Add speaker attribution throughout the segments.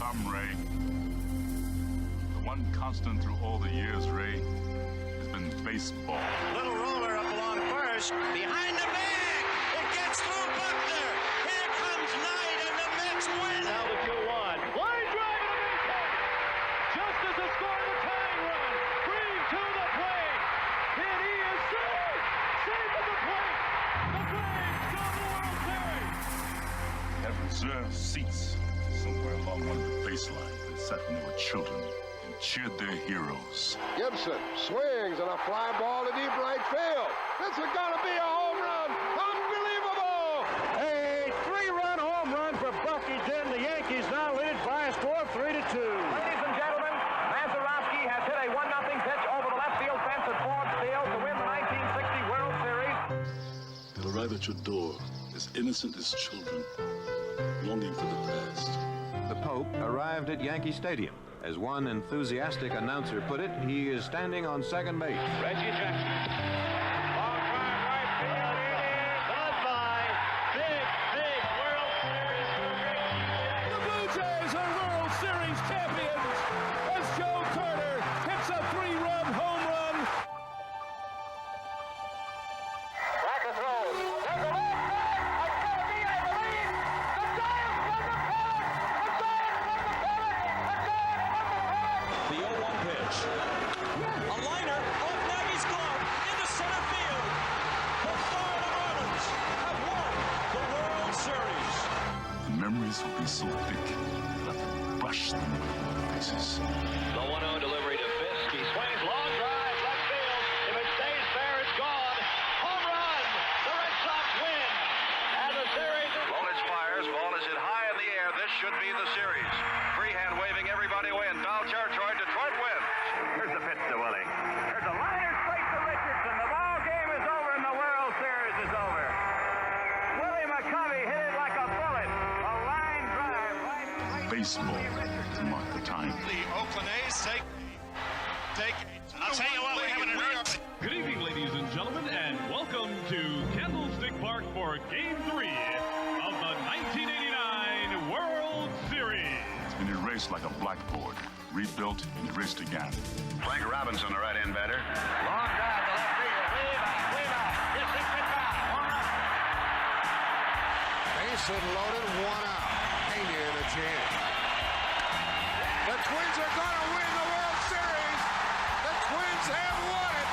Speaker 1: come, Ray. The one constant through all the years, Ray, has been baseball.
Speaker 2: Little roller up along first. Behind the bag. It gets through Buckner. Here comes Knight, and the Mets win. Now the 2-1. Line drive to the base hit. Just as the score of the tying run. Green to the plate. And he is safe. Safe at the plate. The Braves go to the World Series.
Speaker 1: Have reserved seats somewhere along one of the baselines that sat when they were children and cheered their heroes.
Speaker 3: Gibson swings and a fly ball to deep right field. This is going to be a home run. Unbelievable!
Speaker 2: A 3-run home run for Bucky Dent. The Yankees now lead it by a score of 3-2.
Speaker 4: Ladies and gentlemen, Mazeroski has hit a 1-0 pitch over the left field fence at Ford Field to win the 1960 World Series.
Speaker 1: They'll arrive at your door as innocent as children, longing for the past.
Speaker 5: The Pope arrived at Yankee Stadium. As one enthusiastic announcer put it, he is standing on second base.
Speaker 4: Reggie Jackson. Long drive right field. It is goodbye. Big World Series for Reggie Jackson.
Speaker 6: The Blue Jays are World Series champions as Joe Carter hits a 3-run home run.
Speaker 4: Back and throws. There's a left back. It's going to be, I believe, the Giants from the pennant. The Giants from the pennant. The Giants from the pennant.
Speaker 7: The 0-1 pitch. A liner off Nagy's glove into center field. The Florida Marlins have won the World Series.
Speaker 1: The memories will be so thick that I can brush them with my faces.
Speaker 4: The 1-0 delivery to Fisk. He swings, long drive, left field. If it stays fair, it's gone. Home run. The Red Sox win. And the series is...
Speaker 8: Lolich fires. Ball is hit high in the air. This should be the series. Freehand waving. Everybody win. Foul territory. Detroit wins. Here's the pitch to Willie. There's a liner straight to Richardson. The ball game is over and the World Series is over. Willie McCovey hit it like a bullet. A line drive right.
Speaker 1: Baseball to mark the time.
Speaker 8: The Oakland A's take. I'll tell you what, we're having an earth.
Speaker 6: Good evening, ladies and gentlemen, and welcome to Candlestick Park for Game 3 of the 1989 World Series.
Speaker 1: It's been erased like a blackboard, rebuilt and erased again.
Speaker 8: Frank Robinson, the right-hand batter.
Speaker 4: Long drive to left field. Way back. This is goodbye. Home run.
Speaker 3: Base hit loaded, 1 out. Pena in a jam. The Twins are going to win the World Series. The Twins have won it.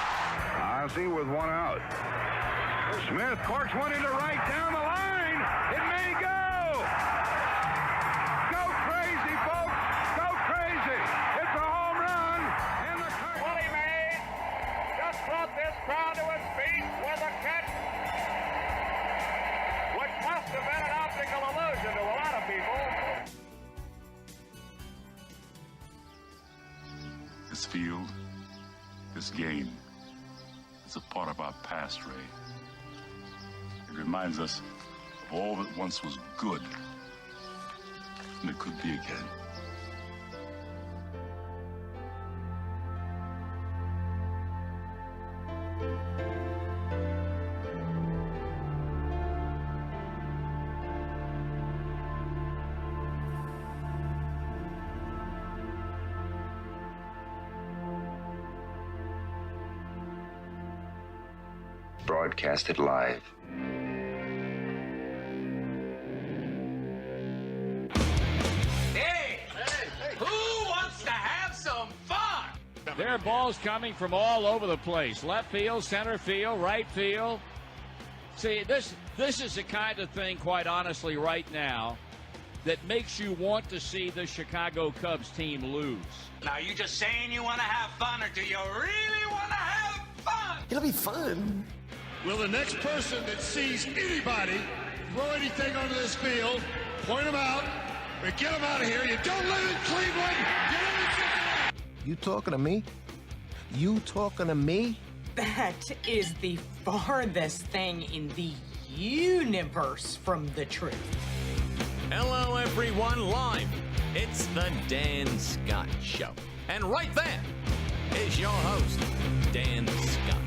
Speaker 8: Ozzie with 1 out. Smith corks one into right down the line. It may go. Go crazy, folks. Go crazy. It's a home run. And the
Speaker 4: What he made just brought this crowd to its feet with a catch which must have been an optical illusion to a lot of people.
Speaker 1: This field, this game, is a part of our past, Ray. It reminds us of all that once was good, and it could be again.
Speaker 9: Broadcasted live.
Speaker 7: Hey! Who wants to have some fun?
Speaker 6: There are balls coming from all over the place. Left field, center field, right field. See, this is the kind of thing, quite honestly, right now, that makes you want to see the Chicago Cubs team lose.
Speaker 7: Now, you just saying you want to have fun, or do you really want to have fun?
Speaker 10: It'll be fun.
Speaker 6: Will the next person that sees anybody throw anything onto this field, point them out, and get them out of here. You don't live in Cleveland. You live in Cincinnati.
Speaker 10: You talking to me? You talking to me?
Speaker 11: That is the farthest thing in the universe from the truth.
Speaker 7: Hello, everyone, live. It's the Dan Scott Show. And right there is your host, Dan Scott.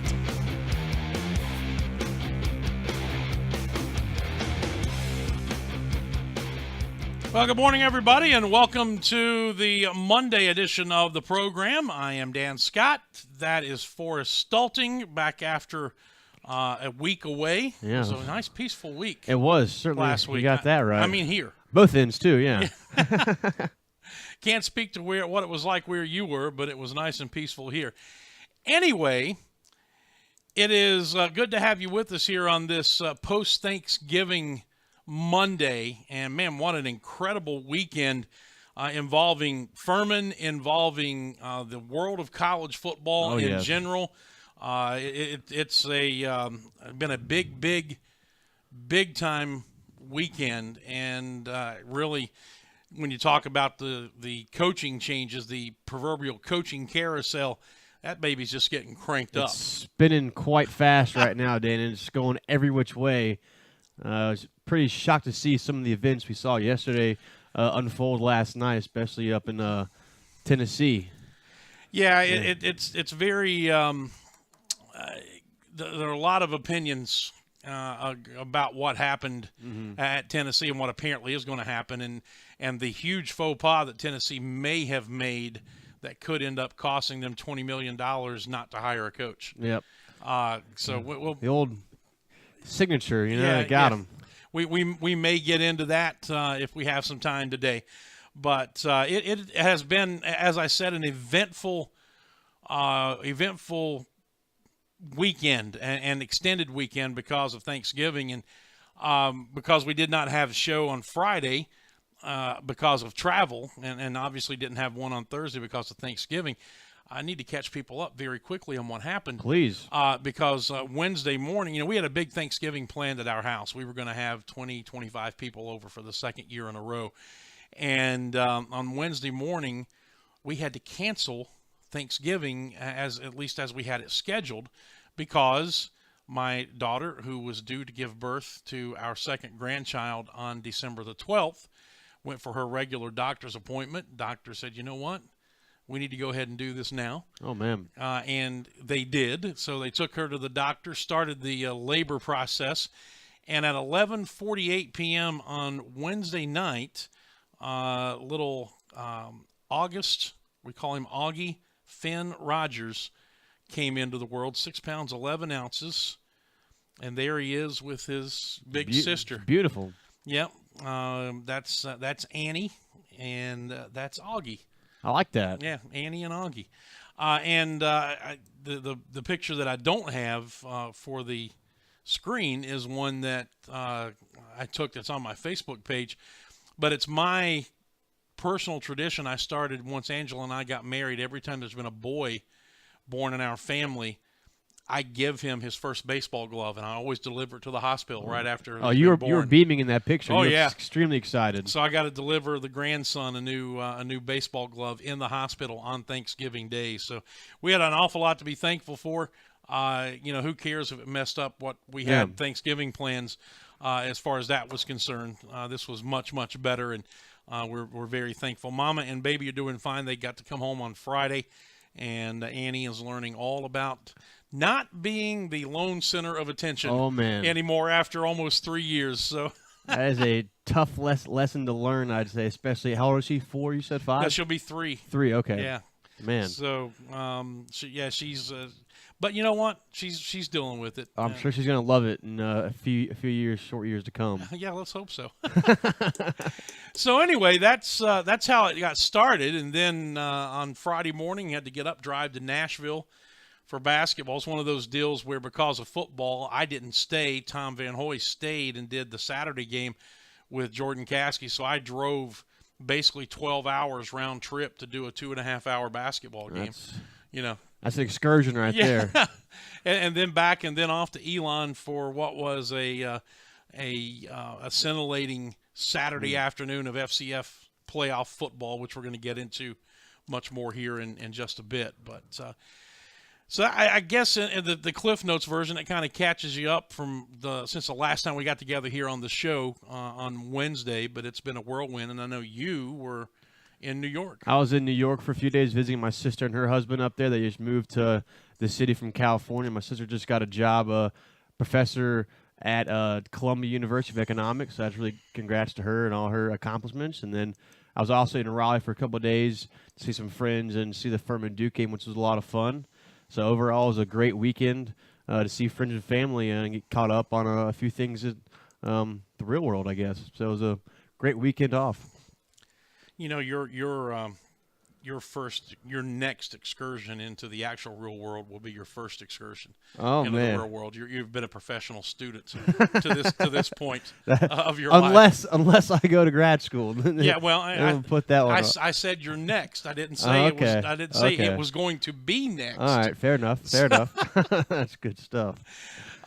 Speaker 12: Well, good morning, everybody, and welcome to the Monday edition of the program. I am Dan Scott. That is Forrest Stulting, back after a week away.
Speaker 13: Yeah.
Speaker 12: It was a nice, peaceful week.
Speaker 13: It was, certainly.
Speaker 12: Last week.
Speaker 13: You got that right.
Speaker 12: I mean, here.
Speaker 13: Both ends, too, yeah.
Speaker 12: Can't speak to what it was like where you were, but it was nice and peaceful here. Anyway, it is good to have you with us here on this post-Thanksgiving Monday. And, man, what an incredible weekend involving Furman, involving the world of college football in general. It's been a big time weekend, and really, when you talk about the coaching changes, the proverbial coaching carousel, that baby's just getting cranked up.
Speaker 13: It's spinning quite fast right now, Dan, and it's going every which way. I was pretty shocked to see some of the events we saw yesterday unfold last night, especially up in Tennessee.
Speaker 12: Yeah, it's very. There are a lot of opinions about what happened at Tennessee and what apparently is going to happen, and the huge faux pas that Tennessee may have made that could end up costing them $20 million not to hire a coach.
Speaker 13: Yep.
Speaker 12: So
Speaker 13: the old signature, him.
Speaker 12: We may get into that if we have some time today, but it has been, as I said, an eventful weekend and extended weekend because of Thanksgiving, and because we did not have a show on Friday because of travel, and obviously didn't have one on Thursday because of Thanksgiving. I need to catch people up very quickly on what happened.
Speaker 13: Please.
Speaker 12: Because Wednesday morning, we had a big Thanksgiving planned at our house. We were going to have 20, 25 people over for the second year in a row. And on Wednesday morning, we had to cancel Thanksgiving at least as we had it scheduled, because my daughter, who was due to give birth to our second grandchild on December the 12th, went for her regular doctor's appointment. Doctor said, you know what? We need to go ahead and do this now.
Speaker 13: Oh, man.
Speaker 12: And they did. So they took her to the doctor, started the labor process. And at 11:48 p.m. on Wednesday night, little August, we call him Augie, Finn Rogers, came into the world, 6 pounds, 11 ounces. And there he is with his big sister.
Speaker 13: Beautiful.
Speaker 12: Yep. That's Annie, and that's Augie.
Speaker 13: I like that.
Speaker 12: Yeah, Annie and Augie. And the picture that I don't have for the screen is one that I took that's on my Facebook page. But it's my personal tradition I started once Angela and I got married. Every time there's been a boy born in our family, I give him his first baseball glove, and I always deliver it to the hospital right after.
Speaker 13: Oh, you were beaming in that picture.
Speaker 12: Oh,
Speaker 13: you
Speaker 12: yeah,
Speaker 13: extremely excited.
Speaker 12: So I got to deliver the grandson a new baseball glove in the hospital on Thanksgiving Day. So we had an awful lot to be thankful for. Who cares if it messed up what we had Thanksgiving plans as far as that was concerned. This was much, much better, and we're very thankful. Mama and baby are doing fine. They got to come home on Friday, and Annie is learning all about not being the lone center of attention anymore after almost 3 years. So
Speaker 13: that is a tough lesson to learn, I'd say, especially. How old is she? 4? You said 5?
Speaker 12: Yeah, she'll be 3.
Speaker 13: 3, okay.
Speaker 12: Yeah.
Speaker 13: Man.
Speaker 12: So, she's but you know what? She's dealing with it.
Speaker 13: I'm sure she's going to love it in a few short years to come.
Speaker 12: Yeah, let's hope so. So anyway, that's how it got started. And then on Friday morning, you had to get up, drive to Nashville for basketball. It's one of those deals where, because of football, I didn't stay. Tom Van Hoy stayed and did the Saturday game with Jordan Caskey. So I drove basically 12 hours round trip to do a 2.5-hour basketball game.
Speaker 13: That's an excursion right there.
Speaker 12: and then back and then off to Elon for what was a scintillating Saturday afternoon of FCF playoff football, which we're going to get into much more here in just a bit. But so I guess in the Cliff Notes version, it kind of catches you up since the last time we got together here on the show on Wednesday. But it's been a whirlwind, and I know you were in New York.
Speaker 13: I was in New York for a few days visiting my sister and her husband up there. They just moved to the city from California. My sister just got a job, a professor at Columbia University of Economics. So that's really congrats to her and all her accomplishments. And then I was also in Raleigh for a couple of days to see some friends and see the Furman Duke game, which was a lot of fun. So overall, it was a great weekend to see friends and family and get caught up on a few things in the real world, I guess. So it was a great weekend off.
Speaker 12: You know, your next excursion into the actual real world will be your first excursion into the real world. You've been a professional student to this point of your life.
Speaker 13: Unless I go to grad school.
Speaker 12: Yeah, well, I
Speaker 13: put that one.
Speaker 12: I said you're next. I didn't say it was. I didn't say it was going to be next.
Speaker 13: All right, fair enough. That's good stuff.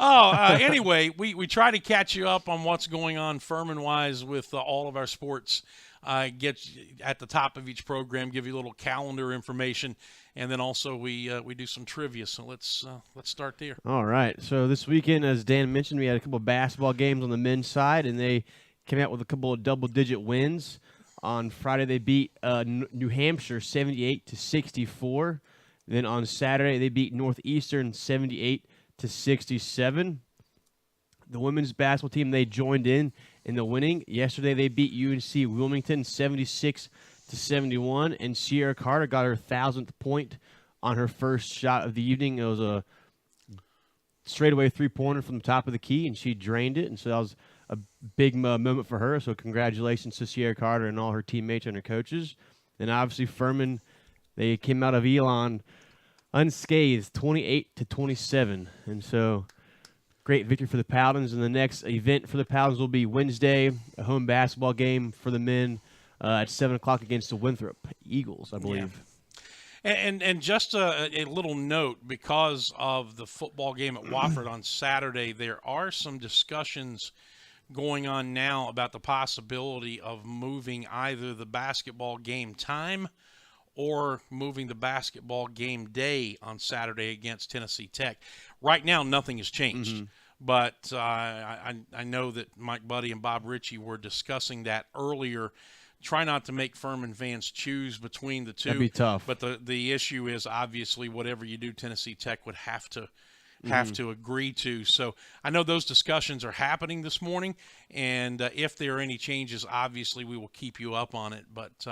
Speaker 12: Anyway, we try to catch you up on what's going on Furman-wise with all of our sports. Get at the top of each program, give you a little calendar information, and then also we do some trivia. So let's start there.
Speaker 13: All right. So this weekend, as Dan mentioned, we had a couple of basketball games on the men's side, and they came out with a couple of double-digit wins. On Friday, they beat New Hampshire 78-64. Then on Saturday, they beat Northeastern 78-67. The women's basketball team, they joined in the winning. Yesterday, they beat UNC Wilmington 76-71, and Sierra Carter got her 1,000th point on her first shot of the evening. It was a straightaway three-pointer from the top of the key, and she drained it, and so that was a big moment for her. So congratulations to Sierra Carter and all her teammates and her coaches. And obviously Furman, they came out of Elon unscathed, 28-27, and so great victory for the Paladins. And the next event for the Paladins will be Wednesday, a home basketball game for the men at 7 o'clock against the Winthrop Eagles, I believe.
Speaker 12: Yeah. And just a little note, because of the football game at Wofford on Saturday, there are some discussions going on now about the possibility of moving either the basketball game time or moving the basketball game day on Saturday against Tennessee Tech. Right now, nothing has changed. But I know that Mike Buddy and Bob Ritchie were discussing that earlier. Try not to make Furman fans choose between the two.
Speaker 13: That'd be tough.
Speaker 12: But the issue is, obviously, whatever you do, Tennessee Tech would have to agree to. So I know those discussions are happening this morning, and if there are any changes, obviously we will keep you up on it. But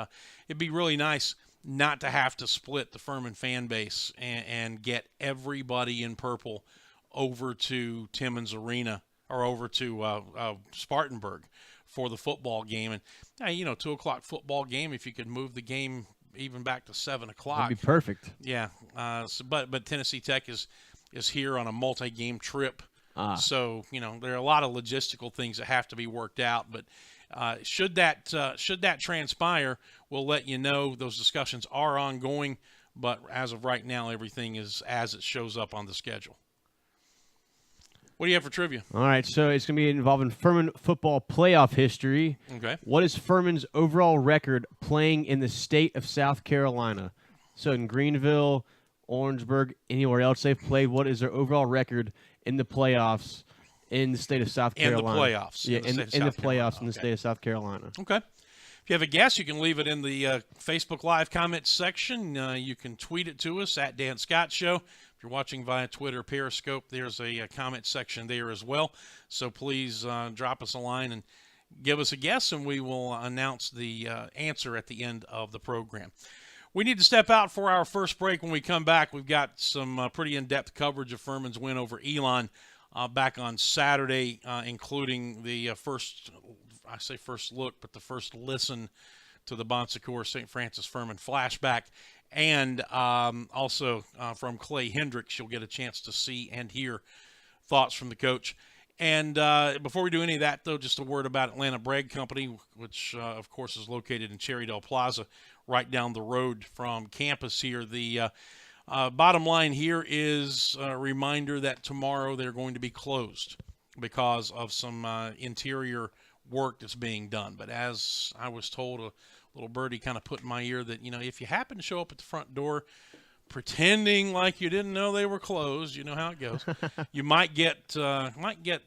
Speaker 12: it'd be really nice not to have to split the Furman fan base and get everybody in purple over to Timmons Arena or over to Spartanburg for the football game. And 2 o'clock football game, if you could move the game even back to 7 o'clock.
Speaker 13: That'd be perfect.
Speaker 12: Yeah. But Tennessee Tech is here on a multi-game trip. So, there are a lot of logistical things that have to be worked out. But should that transpire, we'll let you know. Those discussions are ongoing. But as of right now, everything is as it shows up on the schedule. What do you have for trivia?
Speaker 13: All right, so it's going to be involving Furman football playoff history.
Speaker 12: Okay.
Speaker 13: What is Furman's overall record playing in the state of South Carolina? So in Greenville, Orangeburg, anywhere else they've played, what is their overall record in the playoffs in the state of South Carolina?
Speaker 12: In the playoffs.
Speaker 13: Yeah, in the playoffs in the state of South Carolina.
Speaker 12: Okay. If you have a guess, you can leave it in the Facebook Live comments section. You can tweet it to us at Dan Scott Show. If you're watching via Twitter, Periscope, there's a comment section there as well. So please drop us a line and give us a guess, and we will announce the answer at the end of the program. We need to step out for our first break. When we come back, we've got some pretty in-depth coverage of Furman's win over Elon back on Saturday, including the first look, but the first listen to the Bon Secours St. Francis Furman flashback. And also from Clay Hendricks, you'll get a chance to see and hear thoughts from the coach. And before we do any of that, though, just a word about Atlanta Bread Company, which, of course, is located in Cherrydale Plaza, right down the road from campus here. The bottom line here is a reminder that tomorrow they're going to be closed because of some interior work that's being done. But as I was told, a little birdie kind of put in my ear that, if you happen to show up at the front door pretending like you didn't know they were closed, you know how it goes, you might get a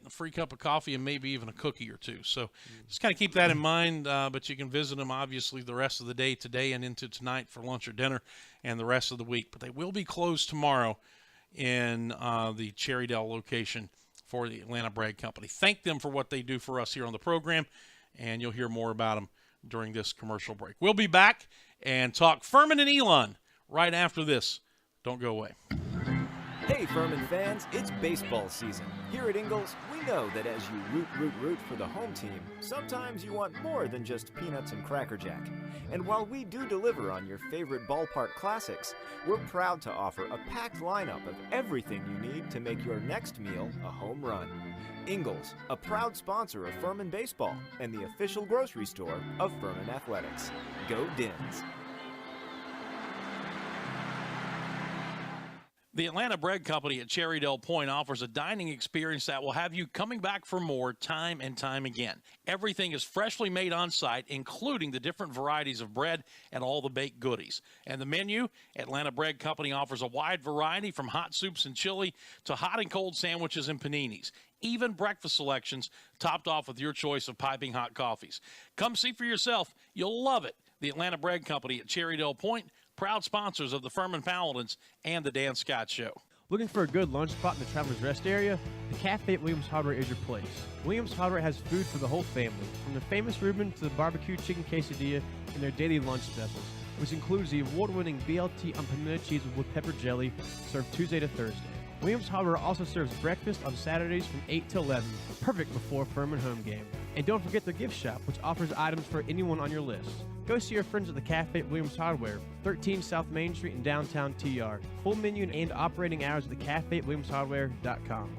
Speaker 12: free cup of coffee and maybe even a cookie or two. So just kind of keep that in mind, but you can visit them, obviously, the rest of the day today and into tonight for lunch or dinner and the rest of the week. But they will be closed tomorrow in the Cherrydale location for the Atlanta Bread Company. Thank them for what they do for us here on the program, and you'll hear more about them during this commercial break. We'll be back and talk Furman and Elon right after this. Don't go away.
Speaker 14: Hey Furman fans, it's baseball season. Here at Ingalls, we know that as you root for the home team, sometimes you want more than just peanuts and Cracker Jack. And while we do deliver on your favorite ballpark classics, we're proud to offer a packed lineup of everything you need to make your next meal a home run. Ingalls, a proud sponsor of Furman Baseball and the official grocery store of Furman Athletics. Go Dins!
Speaker 12: The Atlanta Bread Company at Cherrydale Point offers a dining experience that will have you coming back for more time and time again. Everything is freshly made on site, including the different varieties of bread and all the baked goodies. And the menu, Atlanta Bread Company offers a wide variety from hot soups and chili to hot and cold sandwiches and paninis. Even breakfast selections topped off with your choice of piping hot coffees. Come see for yourself. You'll love it. The Atlanta Bread Company at Cherrydale Point, proud sponsors of the Furman Paladins and the Dan Scott Show.
Speaker 13: Looking for a good lunch spot in the Travelers Rest area? The Cafe at Williams Hardware is your place. Williams Hardware has food for the whole family, from the famous Reuben to the barbecue chicken quesadilla and their daily lunch specials, which includes the award-winning BLT on pimento cheese with pepper jelly, served Tuesday to Thursday. Williams Hardware also serves breakfast on Saturdays from 8 to 11, perfect before Furman home game. And don't forget their gift shop, which offers items for anyone on your list. Go see your friends at the Cafe at Williams Hardware, 13 South Main Street in downtown TR. Full menu and operating hours at the Cafe at WilliamsHardware.com.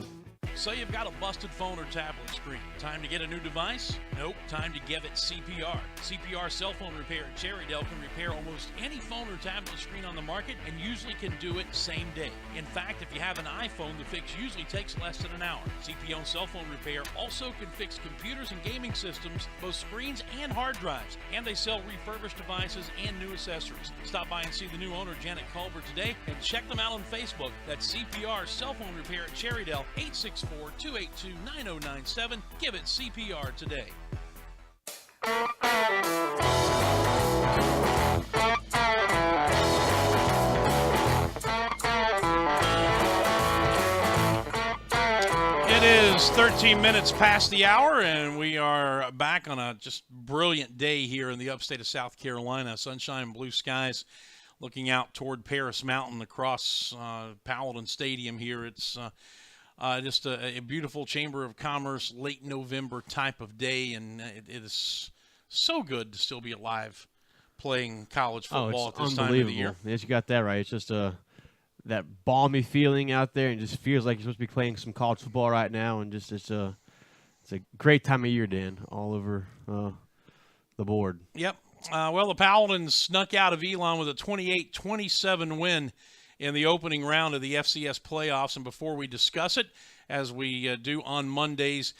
Speaker 12: Say you've got a busted phone or tablet screen. Time to get a new device? Nope. Time to give it CPR. CPR Cell Phone Repair at Cherrydale can repair almost any phone or tablet screen on the market and usually can do it same day. In fact, if you have an iPhone, the fix usually takes less than an hour. CPO Cell Phone Repair also can fix computers and gaming systems, both screens and hard drives. And they sell refurbished devices and new accessories. Stop by and see the new owner, Janet Culver, today and check them out on Facebook. That's CPR Cell Phone Repair at Cherrydale, 864-282-9097. Give it CPR today. It is 13 minutes past the hour, and we are back on a just brilliant day here in the upstate of South Carolina. Sunshine, blue skies, looking out toward Paris Mountain across Paladin Stadium here. It's just a beautiful Chamber of Commerce, late November type of day, and it is so good to still be alive playing college football at this time of the year.
Speaker 13: Yes, you got that right. It's just that balmy feeling out there, and just feels like you're supposed to be playing some college football right now, and just it's a great time of year, Dan, all over the board.
Speaker 12: Yep. Well, the Paladins snuck out of Elon with a 28-27 win in the opening round of the FCS playoffs. And before we discuss it, as we do on Mondays,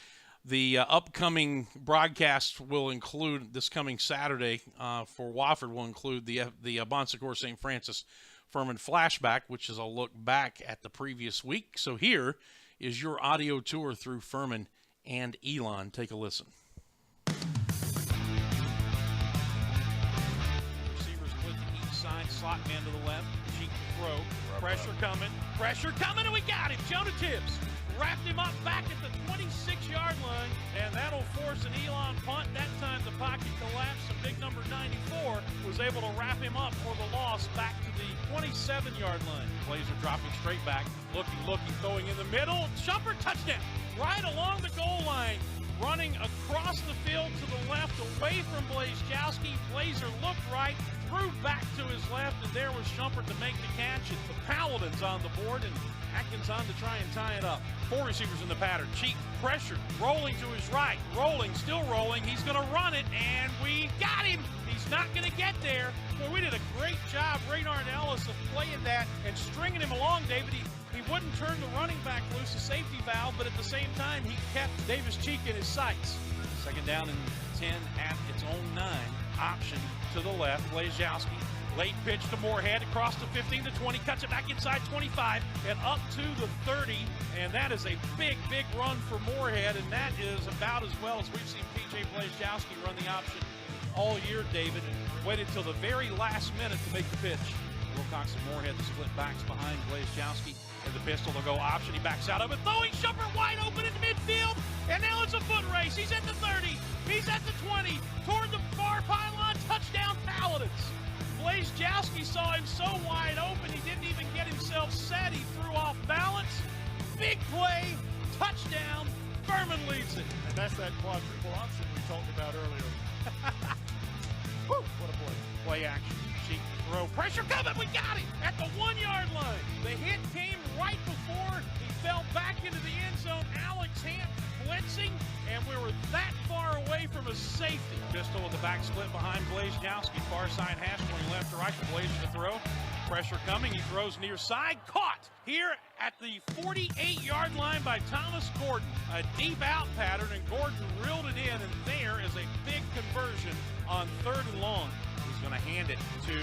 Speaker 12: the upcoming broadcast will include, this coming Saturday for Wofford, will include the Bon Secours St. Francis Furman flashback, which is a look back at the previous week. So here is your audio tour through Furman and Elon. Take a listen. Receivers split to each side, slot man to the left, cheek throw, pressure coming, and we got him. Jonah Tibbs wrapped him up back at the 26-yard line, and that'll force an Elon punt. That time the pocket collapsed, and big number 94 was able to wrap him up for the loss back to the 27-yard line. Plays are dropping straight back, looking, throwing in the middle. Shumpert, touchdown, right along the goal line, running across the field to the left, away from Blazejowski. Blazer looked right, threw back to his left, and there was Shumpert to make the catch. And the Paladins on the board, and Atkins on to try and tie it up. Four receivers in the pattern. Cheek pressured, rolling to his right, still rolling. He's going to run it, and we got him. He's not going to get there. Boy, we did a great job, Raynard Ellis, of playing that and stringing him along, David. He wouldn't turn the running back loose, a safety valve, but at the same time, he kept Davis Cheek in his sights. Second down and 10 at its own 9. Option to the left, Blazejowski. Late pitch to Moorhead, across the 15 to 20, cuts it back inside 25 and up to the 30. And that is a big run for Moorhead, and that is about as well as we've seen P.J. Blazejowski run the option all year, David. Waited till the very last minute to make the pitch. Wilcox and Moorhead, the split backs behind Blazejowski. In the pistol, they'll go option. He backs out of it, throwing Shumpert wide open into midfield, and now it's a foot race. He's at the 30. He's at the 20. Toward the far pylon. Touchdown, Paladins. Blaze Jowski saw him so wide open, he didn't even get himself set. He threw off balance. Big play. Touchdown. Furman leads it.
Speaker 15: And that's that quadruple option we talked about earlier. Woo, what a play.
Speaker 12: Play action. Cheek throw. Pressure coming. We got him at the 1-yard line. The hit came right before he fell back into the end zone. Alex Hamp blitzing, and we were that far away from a safety. Pistol with the back split behind Blaze Jowski. Far side hash going left to right for Blaze to throw. Pressure coming. He throws near side. Caught here at the 48-yard line by Thomas Gordon. A deep out pattern, and Gordon reeled it in, and there is a big conversion on 3rd and long. He's going to hand it to,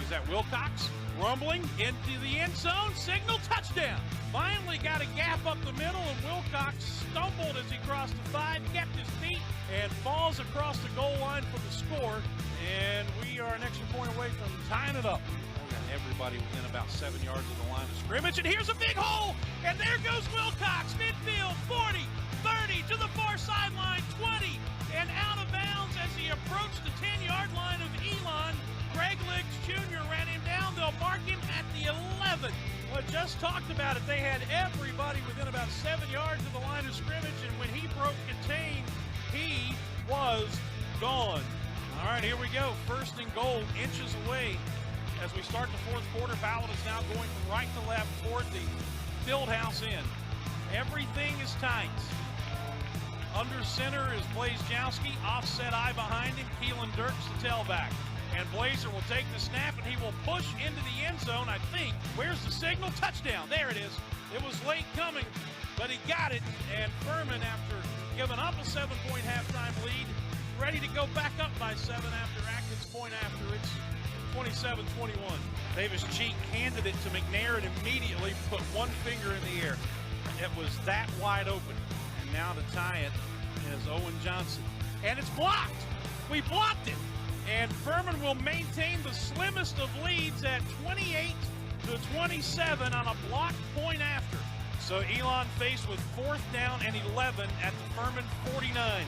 Speaker 12: is that Wilcox? Rumbling into the end zone. Signal touchdown. Finally got a gap up the middle, and Wilcox stumbled as he crossed the 5, kept his feet, and falls across the goal line for the score. And we are an extra point away from tying it up. Everybody within about 7 yards of the line of scrimmage, and here's a big hole, and there goes Wilcox, midfield, 40, 30, to the far sideline, 20, and out of bounds as he approached the 10-yard line of Elon. Greg Liggs Jr. ran him down. They'll mark him at the 11. Well, just talked about it. They had everybody within about 7 yards of the line of scrimmage, and when he broke contain, he was gone. All right, here we go. 1st and goal, inches away. As we start the 4th quarter, Paladins now going from right to left toward the Fieldhouse end. Everything is tight. Under center is Blaze Jowski. Offset eye behind him. Keelan Dirks, the tailback. And Blazer will take the snap, and he will push into the end zone, I think. Where's the signal? Touchdown. There it is. It was late coming, but he got it. And Furman, after giving up a 7-point halftime lead, ready to go back up by 7 after Atkins' point after. It's 27-21. Davis Cheek handed it to McNair and immediately put one finger in the air. It was that wide open. And now to tie it is Owen Johnson. And it's blocked. We blocked it. And Furman will maintain the slimmest of leads at 28-27 on a blocked point after. So Elon faced with 4th down and 11 at the Furman 49.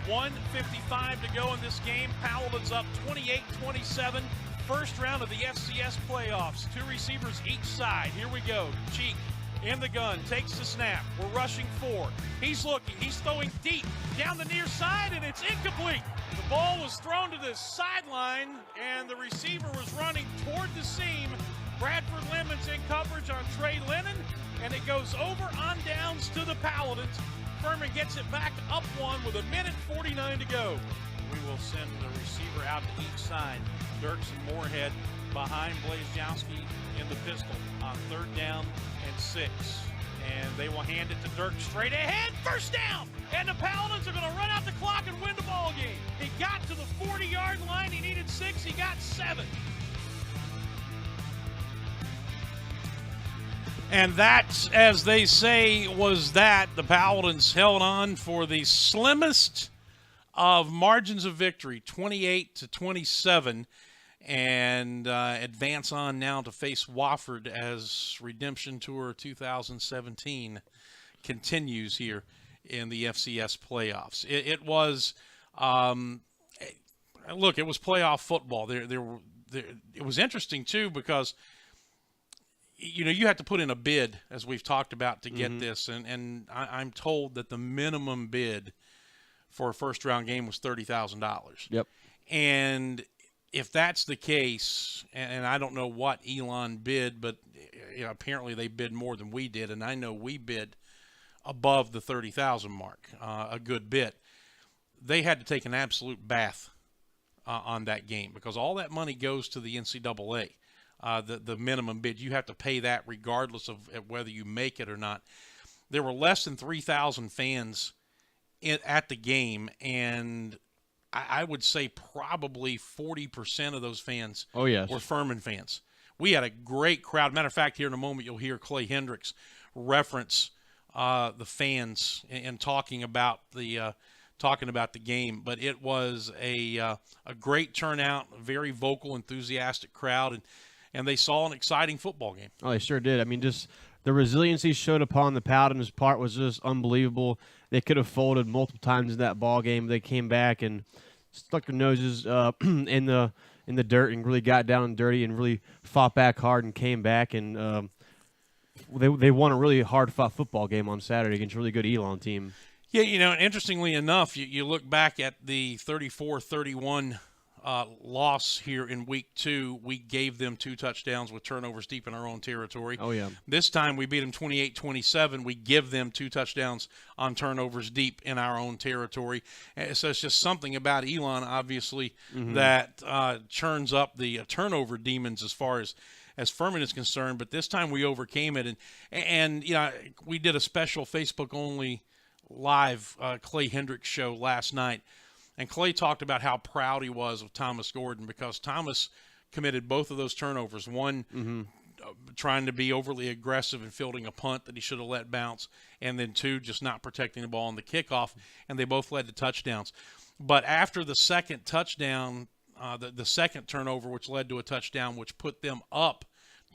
Speaker 12: 1:55 to go in this game. Paladins up 28-27. First round of the FCS playoffs. 2 receivers each side. Here we go. Cheek in the gun, takes the snap. We're rushing 4. He's looking. He's throwing deep down the near side, and it's incomplete. The ball was thrown to the sideline, and the receiver was running toward the seam. Bradford Lemons in coverage on Trey Lennon, and it goes over on downs to the Paladins. Furman gets it back up 1 with 1:49 to go. We will send the receiver out to each side. Dirks and Moorhead behind Blaze Jowski in the pistol on 3rd down and 6. And they will hand it to Dirks straight ahead. 1st down! And the Paladins are going to run out the clock and win the ball game. He got to the 40-yard line. He needed 6. He got 7. And that, as they say, was that. The Paladins held on for the slimmest of margins of victory, 28-27, and advance on now to face Wofford as Redemption Tour 2017 continues here in the FCS playoffs. It was, look, it was playoff football. It was interesting too because you have to put in a bid, as we've talked about, to get this, and I'm told that the minimum bid for a first-round game was $30,000.
Speaker 13: Yep.
Speaker 12: And if that's the case, and I don't know what Elon bid, but apparently they bid more than we did, and I know we bid above the 30,000 mark, a good bit. They had to take an absolute bath on that game because all that money goes to the NCAA. The minimum bid, you have to pay that regardless of whether you make it or not. There were less than 3,000 fans at the game, and I would say probably 40% of those fans were Furman fans. We had a great crowd. Matter of fact, here in a moment you'll hear Clay Hendricks reference the fans and talking about the game. But it was a great turnout, a very vocal, enthusiastic crowd, and they saw an exciting football game.
Speaker 13: Oh, they sure did. I mean, just the resiliency showed upon the Paladins' part was just unbelievable. They could have folded multiple times in that ball game. They came back and stuck their noses in the dirt and really got down and dirty and really fought back hard and came back, and they won a really hard-fought football game on Saturday against a really good Elon team.
Speaker 12: Yeah, interestingly enough, you look back at the 34-31 loss here in week 2. We gave them 2 touchdowns with turnovers deep in our own territory.
Speaker 13: Oh, yeah.
Speaker 12: This time we beat them 28-27. We give them 2 touchdowns on turnovers deep in our own territory. So it's just something about Elon, obviously, that churns up the turnover demons as far as Furman is concerned. But this time we overcame it. And we did a special Facebook-only live Clay Hendricks show last night. And Clay talked about how proud he was of Thomas Gordon because Thomas committed both of those turnovers. One, trying to be overly aggressive and fielding a punt that he should have let bounce, and then 2, just not protecting the ball on the kickoff, and they both led to touchdowns. But after the second touchdown, the second turnover, which led to a touchdown, which put them up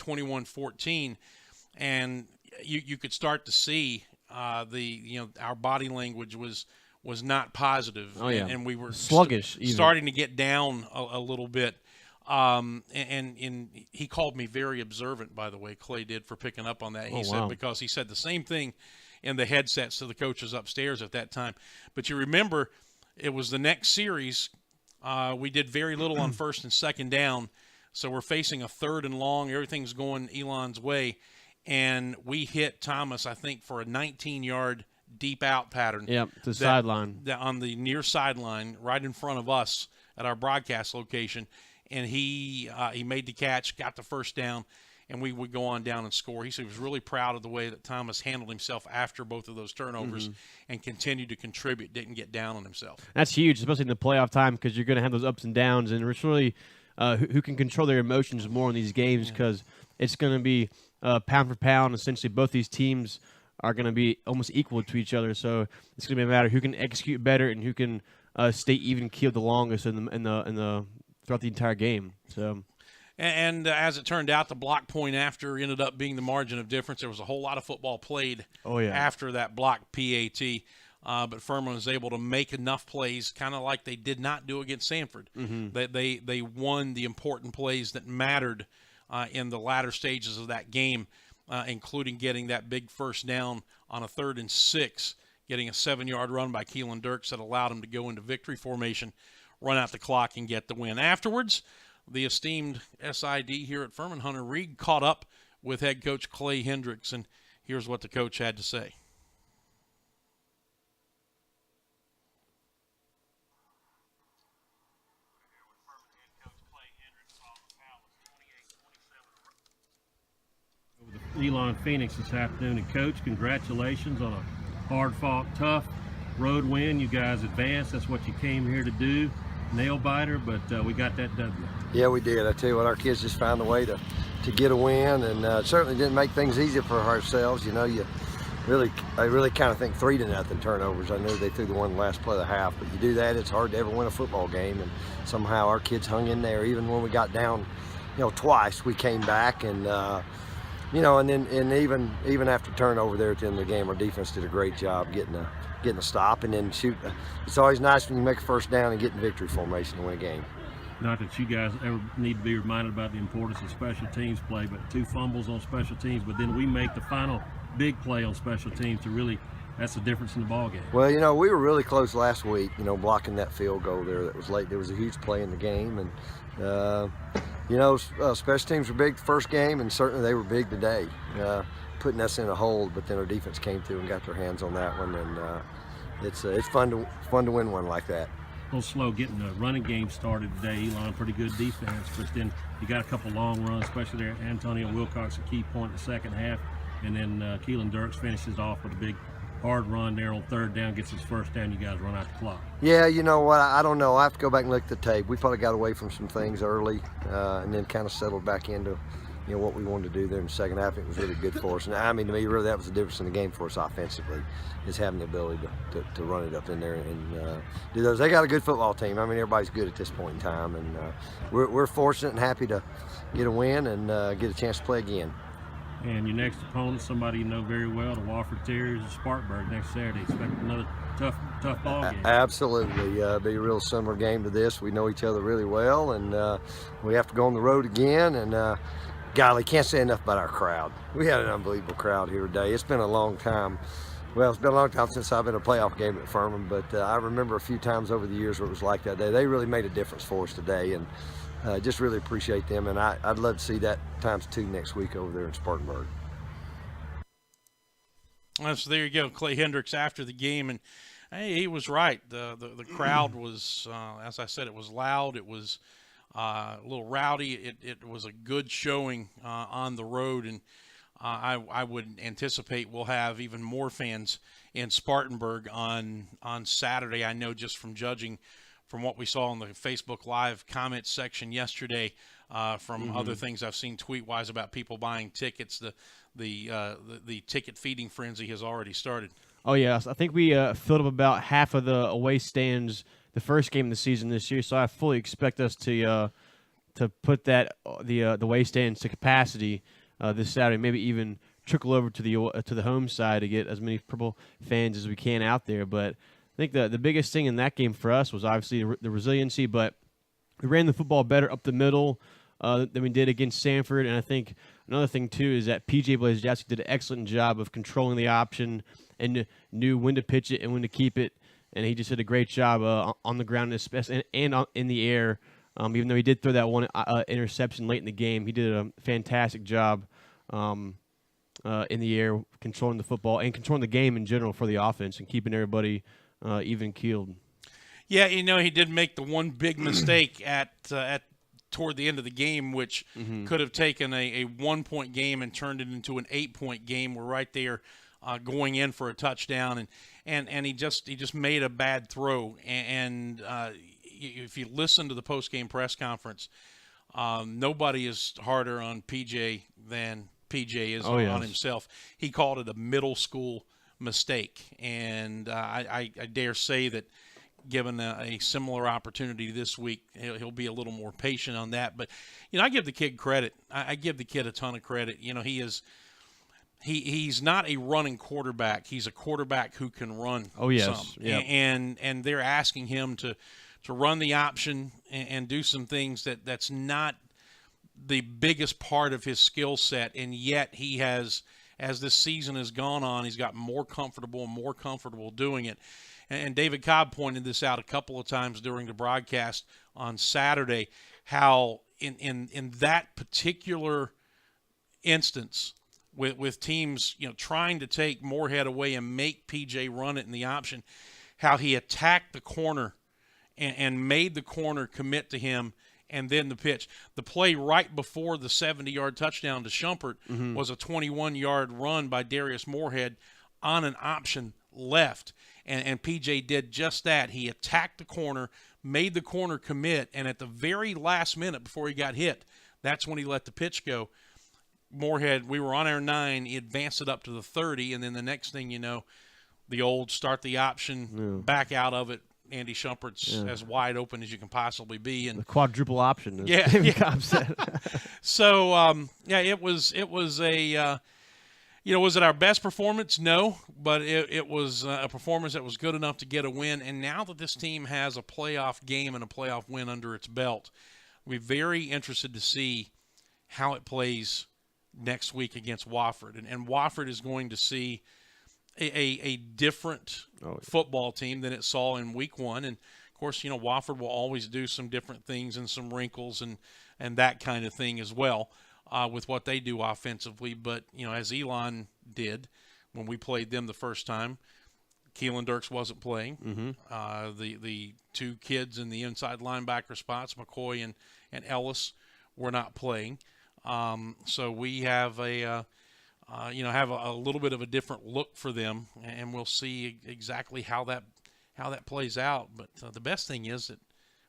Speaker 12: 21-14, and you could start to see our body language was not positive.
Speaker 13: Oh, yeah.
Speaker 12: And we were
Speaker 13: sluggish,
Speaker 12: starting to get down a little bit. And he called me very observant, by the way, Clay did, for picking up on that. He said, because he said the same thing in the headsets to the coaches upstairs at that time. But you remember, it was the next series. We did very little on first and second down. So we're facing a 3rd and long. Everything's going Elon's way. And we hit Thomas, I think, for a 19-yard deep out pattern.
Speaker 13: Yep, the sideline.
Speaker 12: On the near sideline, right in front of us at our broadcast location. And he made the catch, got the first down, and we would go on down and score. He said he was really proud of the way that Thomas handled himself after both of those turnovers and continued to contribute, didn't get down on himself.
Speaker 13: That's huge, especially in the playoff time, because you're going to have those ups and downs, and it's really who can control their emotions more in these games, because it's going to be pound for pound. Essentially, both these teams are going to be almost equal to each other, so it's going to be a matter of who can execute better and who can stay even keeled the longest in the throughout the entire game. So,
Speaker 12: and as it turned out, the block point after ended up being the margin of difference. There was a whole lot of football played after that block PAT, but Furman was able to make enough plays, kind of like they did not do against Sanford. They won the important plays that mattered in the latter stages of that game, including getting that big first down on a 3rd and 6, getting a 7-yard run by Keelan Dirks that allowed him to go into victory formation, run out the clock, and get the win. Afterwards, the esteemed SID here at Furman, Hunter Reed, caught up with head coach Clay Hendricks, and here's what the coach had to say.
Speaker 16: Elon Phoenix this afternoon. And Coach, congratulations on a hard-fought, tough road win. You guys advanced. That's what you came here to do. Nail-biter, but we got that W.
Speaker 17: Yeah, we did. I tell you what, our kids just found a way to get a win, and certainly didn't make things easy for ourselves. I really kind of think 3-0 turnovers. I knew they threw the one last play of the half, but you do that, it's hard to ever win a football game, and somehow our kids hung in there. Even when we got down, twice, we came back, and and even after turnover there at the end of the game, our defense did a great job getting a stop and then shoot. It's always nice when you make a first down and get in victory formation to win a game.
Speaker 16: Not that you guys ever need to be reminded about the importance of special teams play, but 2 fumbles on special teams, but then we make the final big play on special teams to really, that's the difference in the ball game.
Speaker 17: Well, we were really close last week, blocking that field goal there that was late. There was a huge play in the game, and special teams were big the first game, and certainly they were big today, putting us in a hold. But then our defense came through and got their hands on that one, and it's fun to win one like that.
Speaker 16: A little slow getting the running game started today. Elon, pretty good defense, but then you got a couple long runs, especially there. Antonio Wilcox, a key point in the second half, and then Keelan Dirks finishes off with a big hard run there on 3rd down, gets his first down. You guys run out the clock.
Speaker 17: Yeah, you know what? I don't know. I have to go back and look at the tape. We probably got away from some things early, and then kind of settled back into what we wanted to do there in the second half. It was really good for us. And I mean, to me, really, that was the difference in the game for us offensively, is having the ability to run it up in there and do those. They got a good football team. I mean, everybody's good at this point in time, and we're fortunate and happy to get a win and get a chance to play again.
Speaker 16: And your next opponent, somebody you know very well, the Wofford Terriers of Spartanburg next Saturday. Expect another tough ball game.
Speaker 17: Absolutely. Be a real similar game to this. We know each other really well, and we have to go on the road again. And golly, can't say enough about our crowd. We had an unbelievable crowd here today. It's been a long time. Well, it's been a long time since I've been in a playoff game at Furman, but I remember a few times over the years where it was like that day. They really made a difference for us today, and just really appreciate them. And I'd love to see that ×2 next week over there in Spartanburg.
Speaker 12: So there you go, Clay Hendricks after the game, and hey, he was right. The crowd was, as I said, it was loud. It was a little rowdy. It was a good showing on the road, and I would anticipate we'll have even more fans in Spartanburg on Saturday. I know just from judging from what we saw in the Facebook Live comments section yesterday, from other things I've seen tweet-wise about people buying tickets, the ticket feeding frenzy has already started.
Speaker 13: Oh, yes. I think we filled up about half of the away stands the first game of the season this year, so I fully expect us to put the away stands to capacity this Saturday, maybe even trickle over to the home side to get as many Purple fans as we can out there. But I think the biggest thing in that game for us was obviously the resiliency, but we ran the football better up the middle than we did against Sanford. And I think another thing, too, is that P.J. Blazejowski did an excellent job of controlling the option and knew when to pitch it and when to keep it. And he just did a great job on the ground and in the air. Even though he did throw that one interception late in the game, he did a fantastic job in the air, controlling the football and controlling the game in general for the offense and keeping everybody even-keeled.
Speaker 12: Yeah, he did make the one big mistake toward the end of the game, which could have taken a 1-point game and turned it into an 8-point game. We're right there going in for a touchdown, and he just made a bad throw. And if you listen to the post-game press conference, nobody is harder on PJ than PJ is on himself. He called it a middle school mistake, and I dare say that given a similar opportunity this week, he'll be a little more patient on that. But I give the kid credit. I give the kid a ton of credit. He's not a running quarterback. He's a quarterback who can run.
Speaker 13: Oh yes,
Speaker 12: some.
Speaker 13: Yep.
Speaker 12: And they're asking him to run the option and do some things that's not the biggest part of his skill set, and yet he has, as this season has gone on, he's got more comfortable doing it. And David Cobb pointed this out a couple of times during the broadcast on Saturday, how in that particular instance with teams trying to take Moorhead away and make PJ run it in the option, how he attacked the corner and made the corner commit to him, and then the pitch. The play right before the 70-yard touchdown to Shumpert was a 21-yard run by Darius Moorhead on an option left. And PJ did just that. He attacked the corner, made the corner commit, and at the very last minute before he got hit, that's when he let the pitch go. Moorhead, we were on our 9, he advanced it up to the 30, and then the next thing you know, the old start the option, back out of it. Andy Shumpert's as wide open as you can possibly be, and
Speaker 13: the quadruple option. Cobb said.
Speaker 12: So it was a was it our best performance? No, but it was a performance that was good enough to get a win. And now that this team has a playoff game and a playoff win under its belt, we're very interested to see how it plays next week against Wofford. And Wofford is going to see a different football team than it saw in week 1. And, of course, Wofford will always do some different things and some wrinkles and that kind of thing as well with what they do offensively. But, as Elon did when we played them the first time, Keelan Dirks wasn't playing. The two kids in the inside linebacker spots, McCoy and Ellis, were not playing. So we have have a little bit of a different look for them, and we'll see exactly how that plays out. But the best thing is that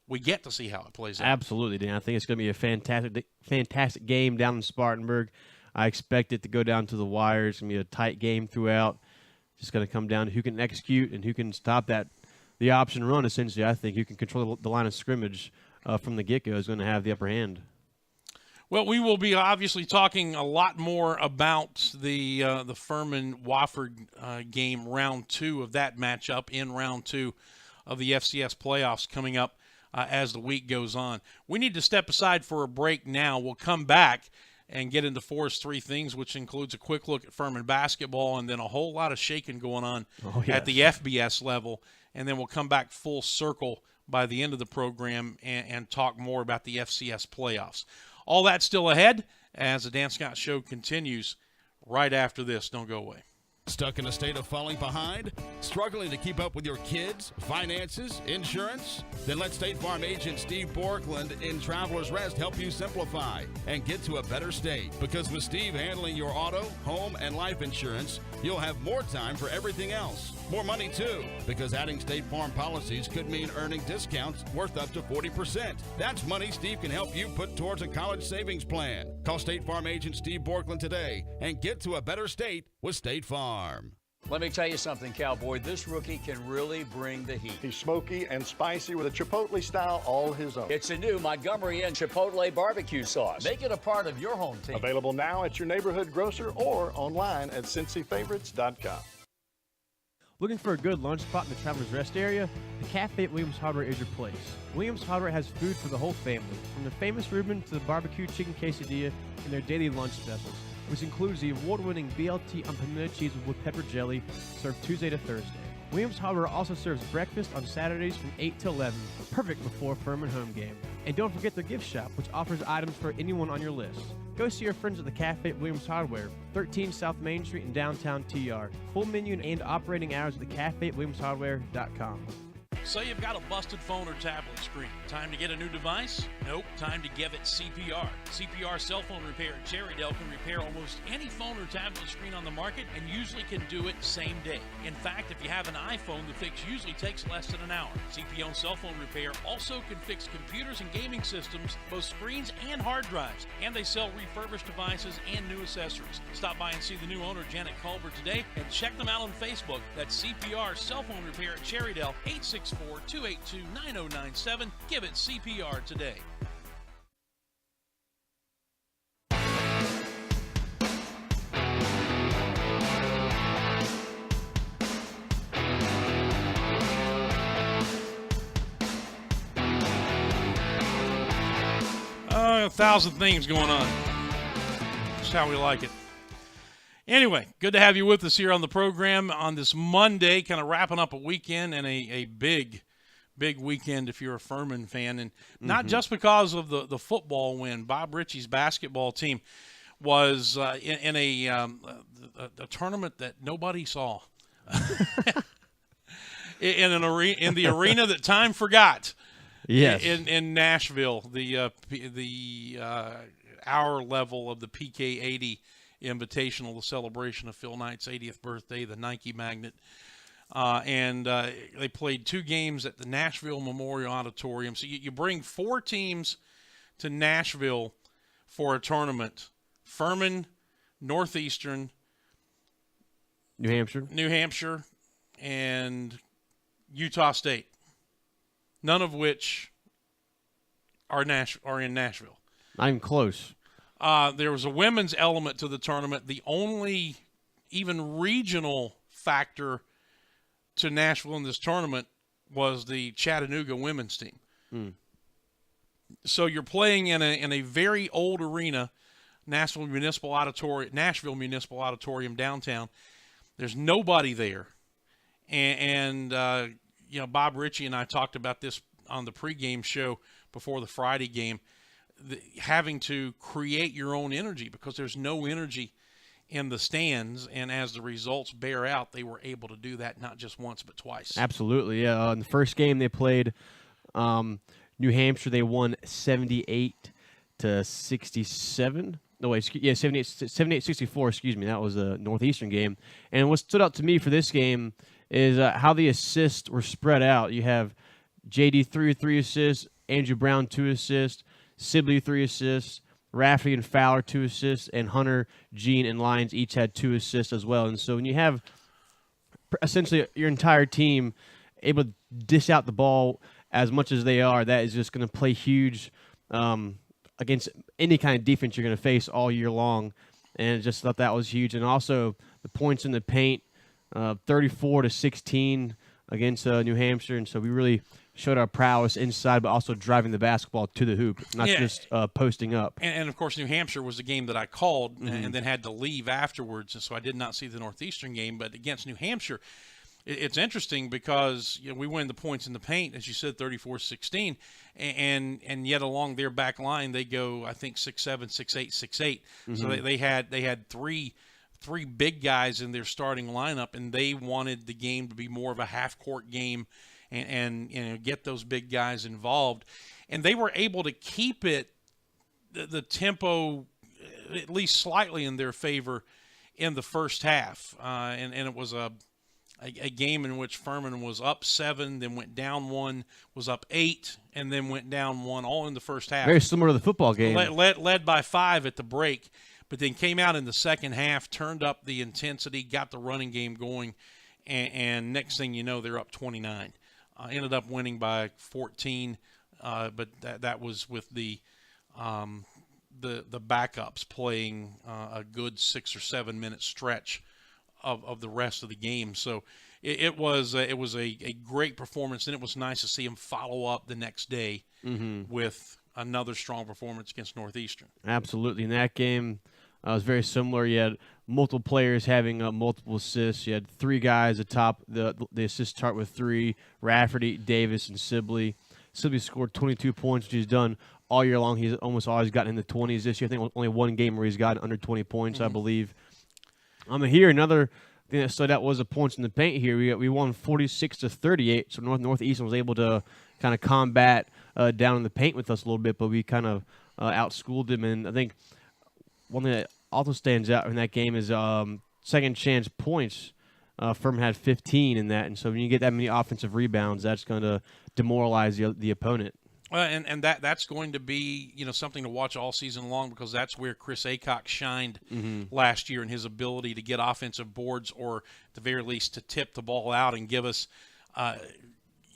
Speaker 12: we get to see how it plays out.
Speaker 13: Absolutely, Dan. I think it's going to be a fantastic game down in Spartanburg. I expect it to go down to the wire. It's going to be a tight game throughout. Just going to come down to who can execute and who can stop the option run, essentially. I think who can control the line of scrimmage from the get-go is going to have the upper hand.
Speaker 12: Well, we will be obviously talking a lot more about the Furman-Wofford game, round 2 of that matchup in round 2 of the FCS playoffs coming up as the week goes on. We need to step aside for a break now. We'll come back and get into Forest 3 Things, which includes a quick look at Furman basketball and then a whole lot of shaking going on at the FBS level. And then we'll come back full circle by the end of the program and talk more about the FCS playoffs. All that's still ahead as the Dan Scott Show continues right after this. Don't go away.
Speaker 18: Stuck in a state of falling behind? Struggling to keep up with your kids, finances, insurance? Then let State Farm agent Steve Borkland in Traveler's Rest help you simplify and get to a better state. Because with Steve handling your auto, home, and life insurance, you'll have more time for everything else. More money, too, because adding State Farm policies could mean earning discounts worth up to 40%. That's money Steve can help you put towards a college savings plan. Call State Farm agent Steve Borkland today and get to a better state with State Farm.
Speaker 19: Let me tell you something, Cowboy. This rookie can really bring the heat.
Speaker 15: He's smoky and spicy with a Chipotle style all his own.
Speaker 19: It's a new Montgomery Inn Chipotle barbecue sauce. Make it a part of your home team.
Speaker 15: Available now at your neighborhood grocer or online at CincyFavorites.com.
Speaker 13: Looking for a good lunch spot in the Traveler's Rest area? The Cafe at Williams Hardware is your place. Williams Hardware has food for the whole family, from the famous Reuben to the barbecue chicken quesadilla and their daily lunch specials, which includes the award-winning BLT on pimento cheese with pepper jelly, served Tuesday to Thursday. Williams Hardware also serves breakfast on Saturdays from 8 to 11, perfect before Furman home game. And don't forget their gift shop, which offers items for anyone on your list. Go see your friends at the Cafe at Williams Hardware, 13 South Main Street in downtown TR. Full menu and operating hours at the Cafe at WilliamsHardware.com.
Speaker 12: Say you've got a busted phone or tablet screen. Time to get a new device? Nope. Time to give it CPR. CPR cell phone repair at Cherrydale can repair almost any phone or tablet screen on the market and usually can do it same day. In fact, if you have an iPhone, the fix usually takes less than an hour. CPR cell phone repair also can fix computers and gaming systems, both screens and hard drives. And they sell refurbished devices and new accessories. Stop by and see the new owner, Janet Culver, today and check them out on Facebook. That's CPR cell phone repair at Cherrydale, 864-282-9097. Give it CPR today. A thousand things going on. That's how we like it. Anyway, good to have you with us here on the program on this Monday, kind of wrapping up a weekend and a big weekend if you're a Furman fan. And not just because of the football win. Bob Ritchie's basketball team was in a tournament that nobody saw. in the arena that time forgot.
Speaker 13: Yes.
Speaker 12: In Nashville, the hour level of the PK80 Invitational, the celebration of Phil Knight's 80th birthday, the Nike Magnet. And they played 2 games at the Nashville Memorial Auditorium. So you bring 4 teams to Nashville for a tournament. Furman, Northeastern,
Speaker 13: New
Speaker 12: Hampshire, and Utah State. None of which are in Nashville.
Speaker 13: Not even close.
Speaker 12: There was a women's element to the tournament. The only even regional factor to Nashville in this tournament was the Chattanooga women's team. So you're playing in a very old arena, Nashville Municipal Auditorium downtown. There's nobody there. And Bob Ritchie and I talked about this on the pregame show before the Friday game, having to create your own energy because there's no energy in the stands. And as the results bear out, they were able to do that not just once but twice.
Speaker 13: Absolutely, yeah. In the first game they played New Hampshire, they won 78-67. No, wait, 78-64, excuse me. That was the Northeastern game. And what stood out to me for this game is how the assists were spread out. You have J.D. 3 assists, Andrew Brown 2 assists, Sibley 3 assists, Rafferty and Fowler 2 assists, and Hunter, Jean, and Lyons each had 2 assists as well. And so when you have essentially your entire team able to dish out the ball as much as they are, that is just going to play huge against any kind of defense you're going to face all year long, and just thought that was huge. And also the points in the paint, 34-16 against New Hampshire, and so we really showed our prowess inside, but also driving the basketball to the hoop, not just posting up.
Speaker 12: And, of course, New Hampshire was the game that I called and then had to leave afterwards, and so I did not see the Northeastern game. But against New Hampshire, it's interesting because we win the points in the paint, as you said, 34-16, and yet along their back line they go, I think, 6'7", 6'8", 6'8". So they had three big guys in their starting lineup, and they wanted the game to be more of a half-court game and get those big guys involved. And they were able to keep it, the tempo, at least slightly in their favor in the first half. And it was a game in which Furman was up 7, then went down 1, was up 8, and then went down 1, all in the first half.
Speaker 13: Very similar to the football game.
Speaker 12: Led by 5 at the break, but then came out in the second half, turned up the intensity, got the running game going, and next thing you know, they're up 29. Ended up winning by 14, but that was with the backups playing a good 6 or 7 minute stretch of the rest of the game. So it was a great performance, and it was nice to see him follow up the next day with another strong performance against Northeastern.
Speaker 13: Absolutely. In that game, it was very similar. You had multiple players having multiple assists. You had 3 guys atop the assist chart with 3, Rafferty, Davis, and Sibley. Sibley scored 22 points, which he's done all year long. He's almost always gotten in the 20s this year. I think only one game where he's gotten under 20 points, I believe. Here, another thing that stood out was the points in the paint here. We won 46-38, so Northeastern was able to kind of combat down in the paint with us a little bit, but we kind of outschooled them. And I think one thing that also stands out in that game is second chance points. Furman had 15 in that, and so when you get that many offensive rebounds, that's going to demoralize the opponent.
Speaker 12: And that's going to be something to watch all season long, because that's where Chris Aycock shined last year in his ability to get offensive boards, or at the very least to tip the ball out and give us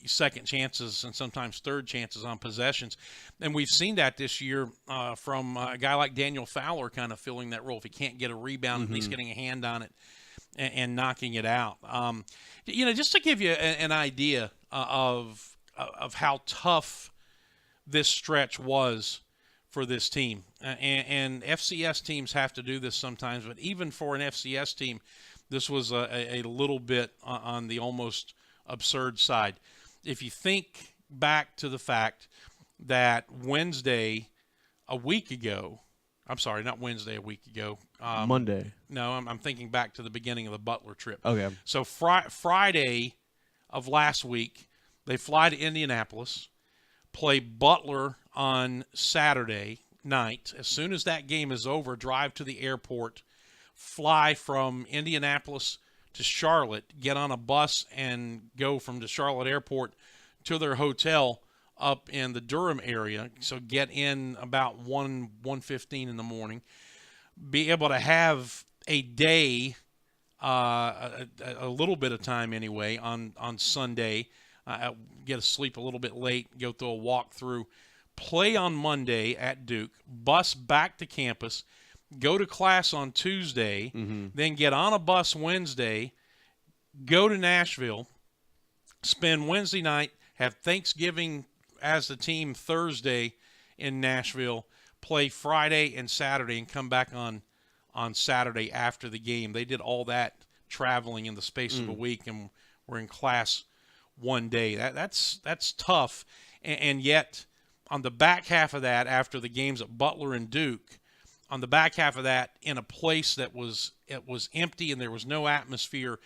Speaker 12: second chances and sometimes third chances on possessions. And we've seen that this year from a guy like Daniel Fowler kind of filling that role. If he can't get a rebound, at least getting a hand on it and knocking it out. Just to give you an idea of how tough this stretch was for this team. And FCS teams have to do this sometimes, but even for an FCS team, this was a little bit on the almost absurd side. If you think back to the fact that Wednesday a week ago, I'm sorry, not Wednesday a week ago.
Speaker 13: Monday.
Speaker 12: No, I'm thinking back to the beginning of the Butler trip.
Speaker 13: Okay.
Speaker 12: So Friday of last week, they fly to Indianapolis, play Butler on Saturday night. As soon as that game is over, drive to the airport, fly from Indianapolis to Charlotte, get on a bus and go from the Charlotte airport to their hotel up in the Durham area. So get in about 1:15 in the morning. Be able to have a day, a little bit of time anyway, on Sunday. Get to sleep a little bit late, go through a walkthrough, play on Monday at Duke, bus back to campus, go to class on Tuesday, then get on a bus Wednesday, go to Nashville, spend Wednesday night, have Thanksgiving as the team Thursday in Nashville, play Friday and Saturday, and come back on Saturday after the game. They did all that traveling in the space of a week, and were in class one day. That's tough. And yet, on the back half of that, after the games at Butler and Duke, on the back half of that, in a place that was empty and there was no atmosphere,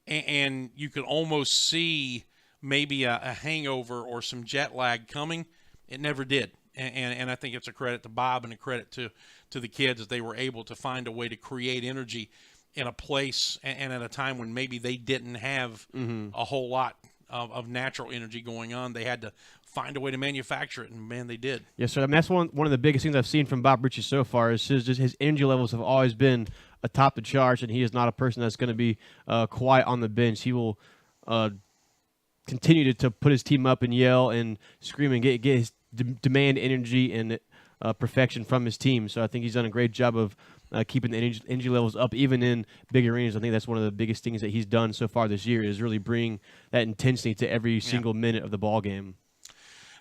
Speaker 12: and you could almost see maybe a hangover or some jet lag coming, it never did. And I think it's a credit to Bob and a credit to the kids that they were able to find a way to create energy in a place and at a time when maybe they didn't have a whole lot of natural energy going on. They had to find a way to manufacture it, and man, they did.
Speaker 13: Yes, sir. I mean, that's one of the biggest things I've seen from Bob Ritchie so far is his energy levels have always been atop the charts, and he is not a person that's going to be quiet on the bench. He will continue to put his team up and yell and scream and get his demand energy and perfection from his team. So I think he's done a great job of keeping the energy levels up, even in big arenas. I think that's one of the biggest things that he's done so far this year is really bring that intensity to every single minute of the ball game.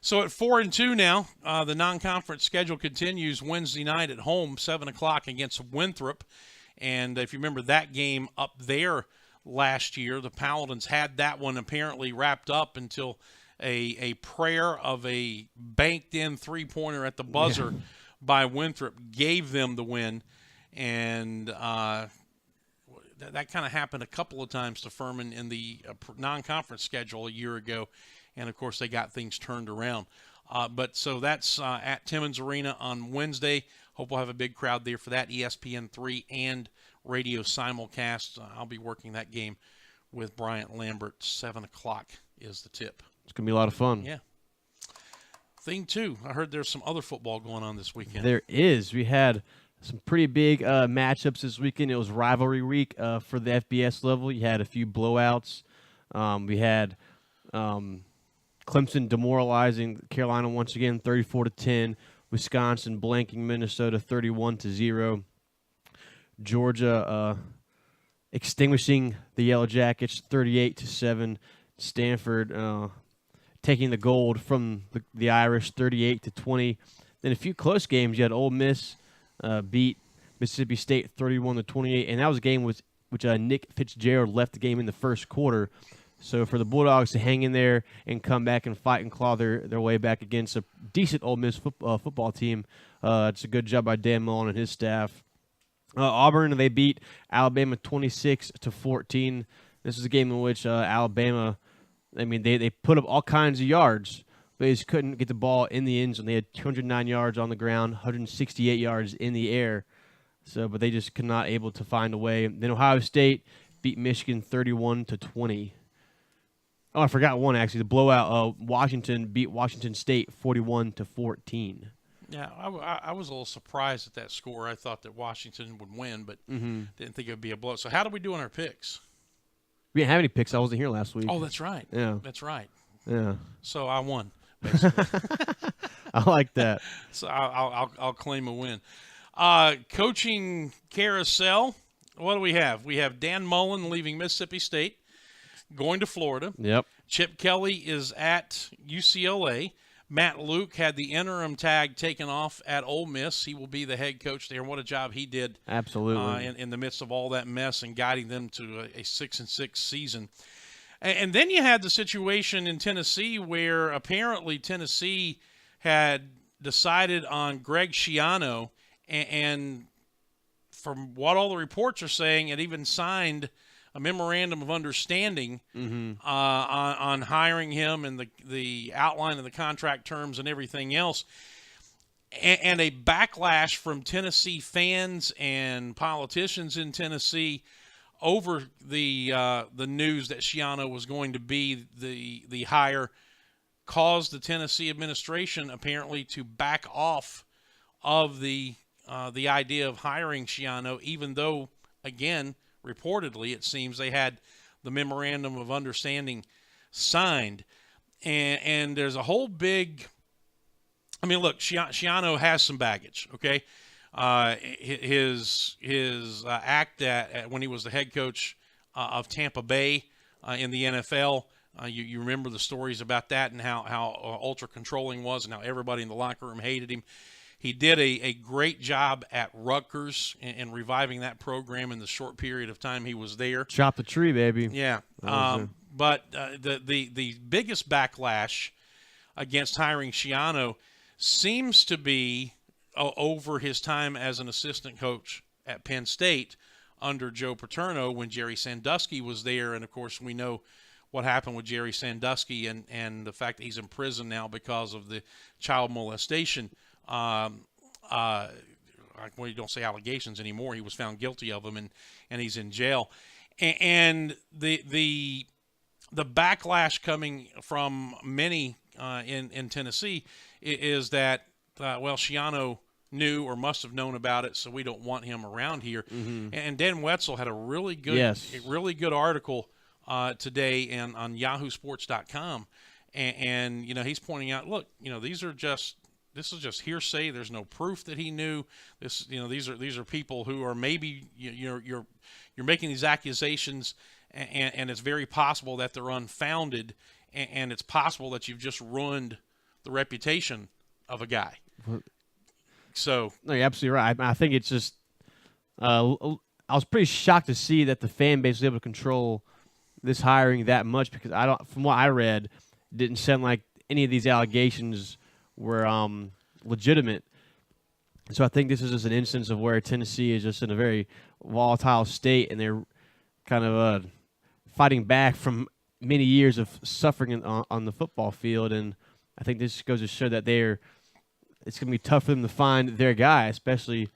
Speaker 12: So at 4-2 now, the non-conference schedule continues Wednesday night at home, 7 o'clock against Winthrop. And if you remember that game up there last year, the Paladins had that one apparently wrapped up until a prayer of a banked-in three-pointer at the buzzer by Winthrop gave them the win. And that kind of happened a couple of times to Furman in the non-conference schedule a year ago. And, of course, they got things turned around. But so that's at Timmons Arena on Wednesday. Hope we'll have a big crowd there for that, ESPN3 and radio simulcast. I'll be working that game with Bryant Lambert. 7 o'clock is the tip.
Speaker 13: It's going to be a lot of fun.
Speaker 12: Yeah. Thing, too, I heard there's some other football going on this weekend.
Speaker 13: There is. We had some pretty big matchups this weekend. It was rivalry week for the FBS level. You had a few blowouts. We had Clemson demoralizing Carolina once again, 34-10. Wisconsin blanking Minnesota, 31-0. Georgia extinguishing the Yellow Jackets, 38-7. Stanford taking the gold from the Irish, 38-20. Then a few close games. You had Ole Miss beat Mississippi State, 31-28, and that was a game which Nick Fitzgerald left the game in the first quarter. So for the Bulldogs to hang in there and come back and fight and claw their way back against a decent Ole Miss football team, it's a good job by Dan Mullen and his staff. Auburn, they beat Alabama 26-14. This is a game in which Alabama, they put up all kinds of yards, but they just couldn't get the ball in the end zone. They had 209 yards on the ground, 168 yards in the air. But they just could not able to find a way. Then Ohio State beat Michigan 31-20. Oh, I forgot one, actually. The blowout, Washington beat Washington State 41-14.
Speaker 12: Yeah, I was a little surprised at that score. I thought that Washington would win, but didn't think it would be a blowout. So how do we do on our picks?
Speaker 13: We didn't have any picks. I wasn't here last week.
Speaker 12: Oh, that's right.
Speaker 13: Yeah.
Speaker 12: That's right.
Speaker 13: Yeah.
Speaker 12: So I won, basically.
Speaker 13: I like that.
Speaker 12: So I'll claim a win. Coaching carousel, what do we have? We have Dan Mullen leaving Mississippi State, going to Florida.
Speaker 13: Yep.
Speaker 12: Chip Kelly is at UCLA. Matt Luke had the interim tag taken off at Ole Miss. He will be the head coach there. What a job he did.
Speaker 13: Absolutely.
Speaker 12: In the midst of all that mess and guiding them to a 6-6 season. And then you had the situation in Tennessee where apparently Tennessee had decided on Greg Schiano, and from what all the reports are saying, it even signed a memorandum of understanding on hiring him and the outline of the contract terms and everything else. And a backlash from Tennessee fans and politicians in Tennessee over the news that Schiano was going to be the hire caused the Tennessee administration apparently to back off of the idea of hiring Schiano, even though, again, reportedly, it seems they had the memorandum of understanding signed. And there's a whole big – look, Schiano has some baggage, okay? His act when he was the head coach of Tampa Bay in the NFL, you remember the stories about that and how ultra-controlling was and how everybody in the locker room hated him. He did a great job at Rutgers in reviving that program in the short period of time he was there.
Speaker 13: Chop the tree, baby.
Speaker 12: Yeah. But the biggest backlash against hiring Schiano seems to be over his time as an assistant coach at Penn State under Joe Paterno when Jerry Sandusky was there. And, of course, we know what happened with Jerry Sandusky and the fact that he's in prison now because of the child molestation. Well, you don't say allegations anymore. He was found guilty of them, and he's in jail. And the backlash coming from many in Tennessee is that Schiano knew or must have known about it, so we don't want him around here. And Dan Wetzel had a really good article today on YahooSports.com, and he's pointing out, look, these are just this is just hearsay. There's no proof that he knew. These are people who are maybe you're making these accusations, and it's very possible that they're unfounded, and it's possible that you've just ruined the reputation of a guy. So
Speaker 13: no, you're absolutely right. I think it's just I was pretty shocked to see that the fan base was able to control this hiring that much, because from what I read, it didn't sound like any of these allegations were legitimate. So I think this is just an instance of where Tennessee is just in a very volatile state, and they're kind of fighting back from many years of suffering on the football field. And I think this goes to show that it's going to be tough for them to find their guy, especially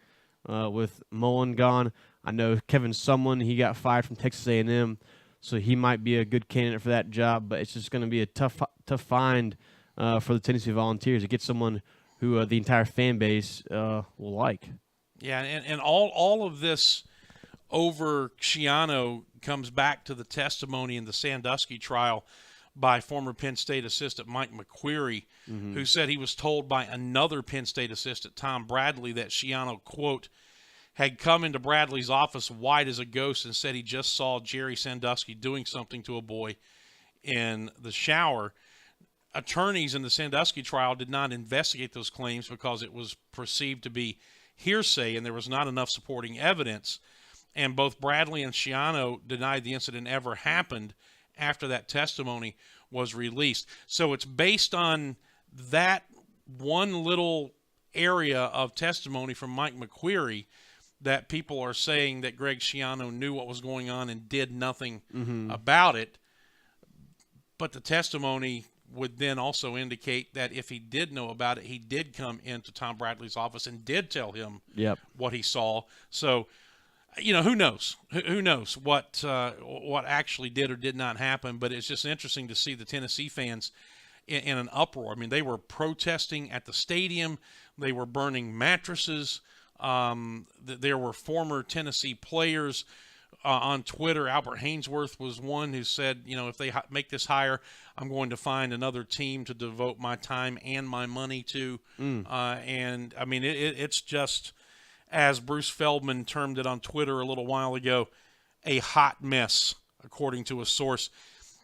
Speaker 13: with Mullen gone. I know Kevin Sumlin, he got fired from Texas A&M, so he might be a good candidate for that job. But it's just going to be a tough find for the Tennessee Volunteers to get someone who the entire fan base will like.
Speaker 12: Yeah, and all of this over Schiano comes back to the testimony in the Sandusky trial by former Penn State assistant Mike McQueary, who said he was told by another Penn State assistant, Tom Bradley, that Schiano, quote, had come into Bradley's office white as a ghost and said he just saw Jerry Sandusky doing something to a boy in the shower. Attorneys in the Sandusky trial did not investigate those claims because it was perceived to be hearsay and there was not enough supporting evidence. And both Bradley and Schiano denied the incident ever happened after that testimony was released. So it's based on that one little area of testimony from Mike McQueary that people are saying that Greg Schiano knew what was going on and did nothing about it. But the testimony would then also indicate that if he did know about it, he did come into Tom Bradley's office and did tell him what he saw. So, who knows? Who knows what actually did or did not happen? But it's just interesting to see the Tennessee fans in an uproar. I mean, they were protesting at the stadium. They were burning mattresses. There were former Tennessee players on Twitter. Albert Hainsworth was one who said, if they make this hire, I'm going to find another team to devote my time and my money to. And, I mean, it's just, as Bruce Feldman termed it on Twitter a little while ago, a hot mess, according to a source.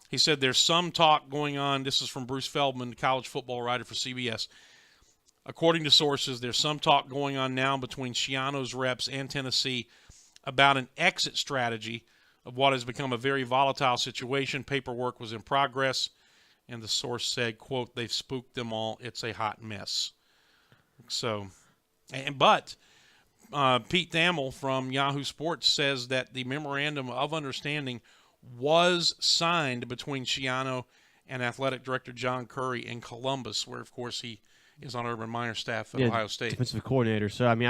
Speaker 12: He said there's some talk going on. This is from Bruce Feldman, the college football writer for CBS. According to sources, there's some talk going on now between Schiano's reps and Tennessee about an exit strategy of what has become a very volatile situation. Paperwork was in progress, and the source said, quote, they've spooked them all. It's a hot mess. So, but Pete Thamel from Yahoo Sports says that the memorandum of understanding was signed between Schiano and athletic director John Curry in Columbus, where, of course, he is on Urban Meyer's staff at Ohio State.
Speaker 13: Defensive coordinator. So, I mean,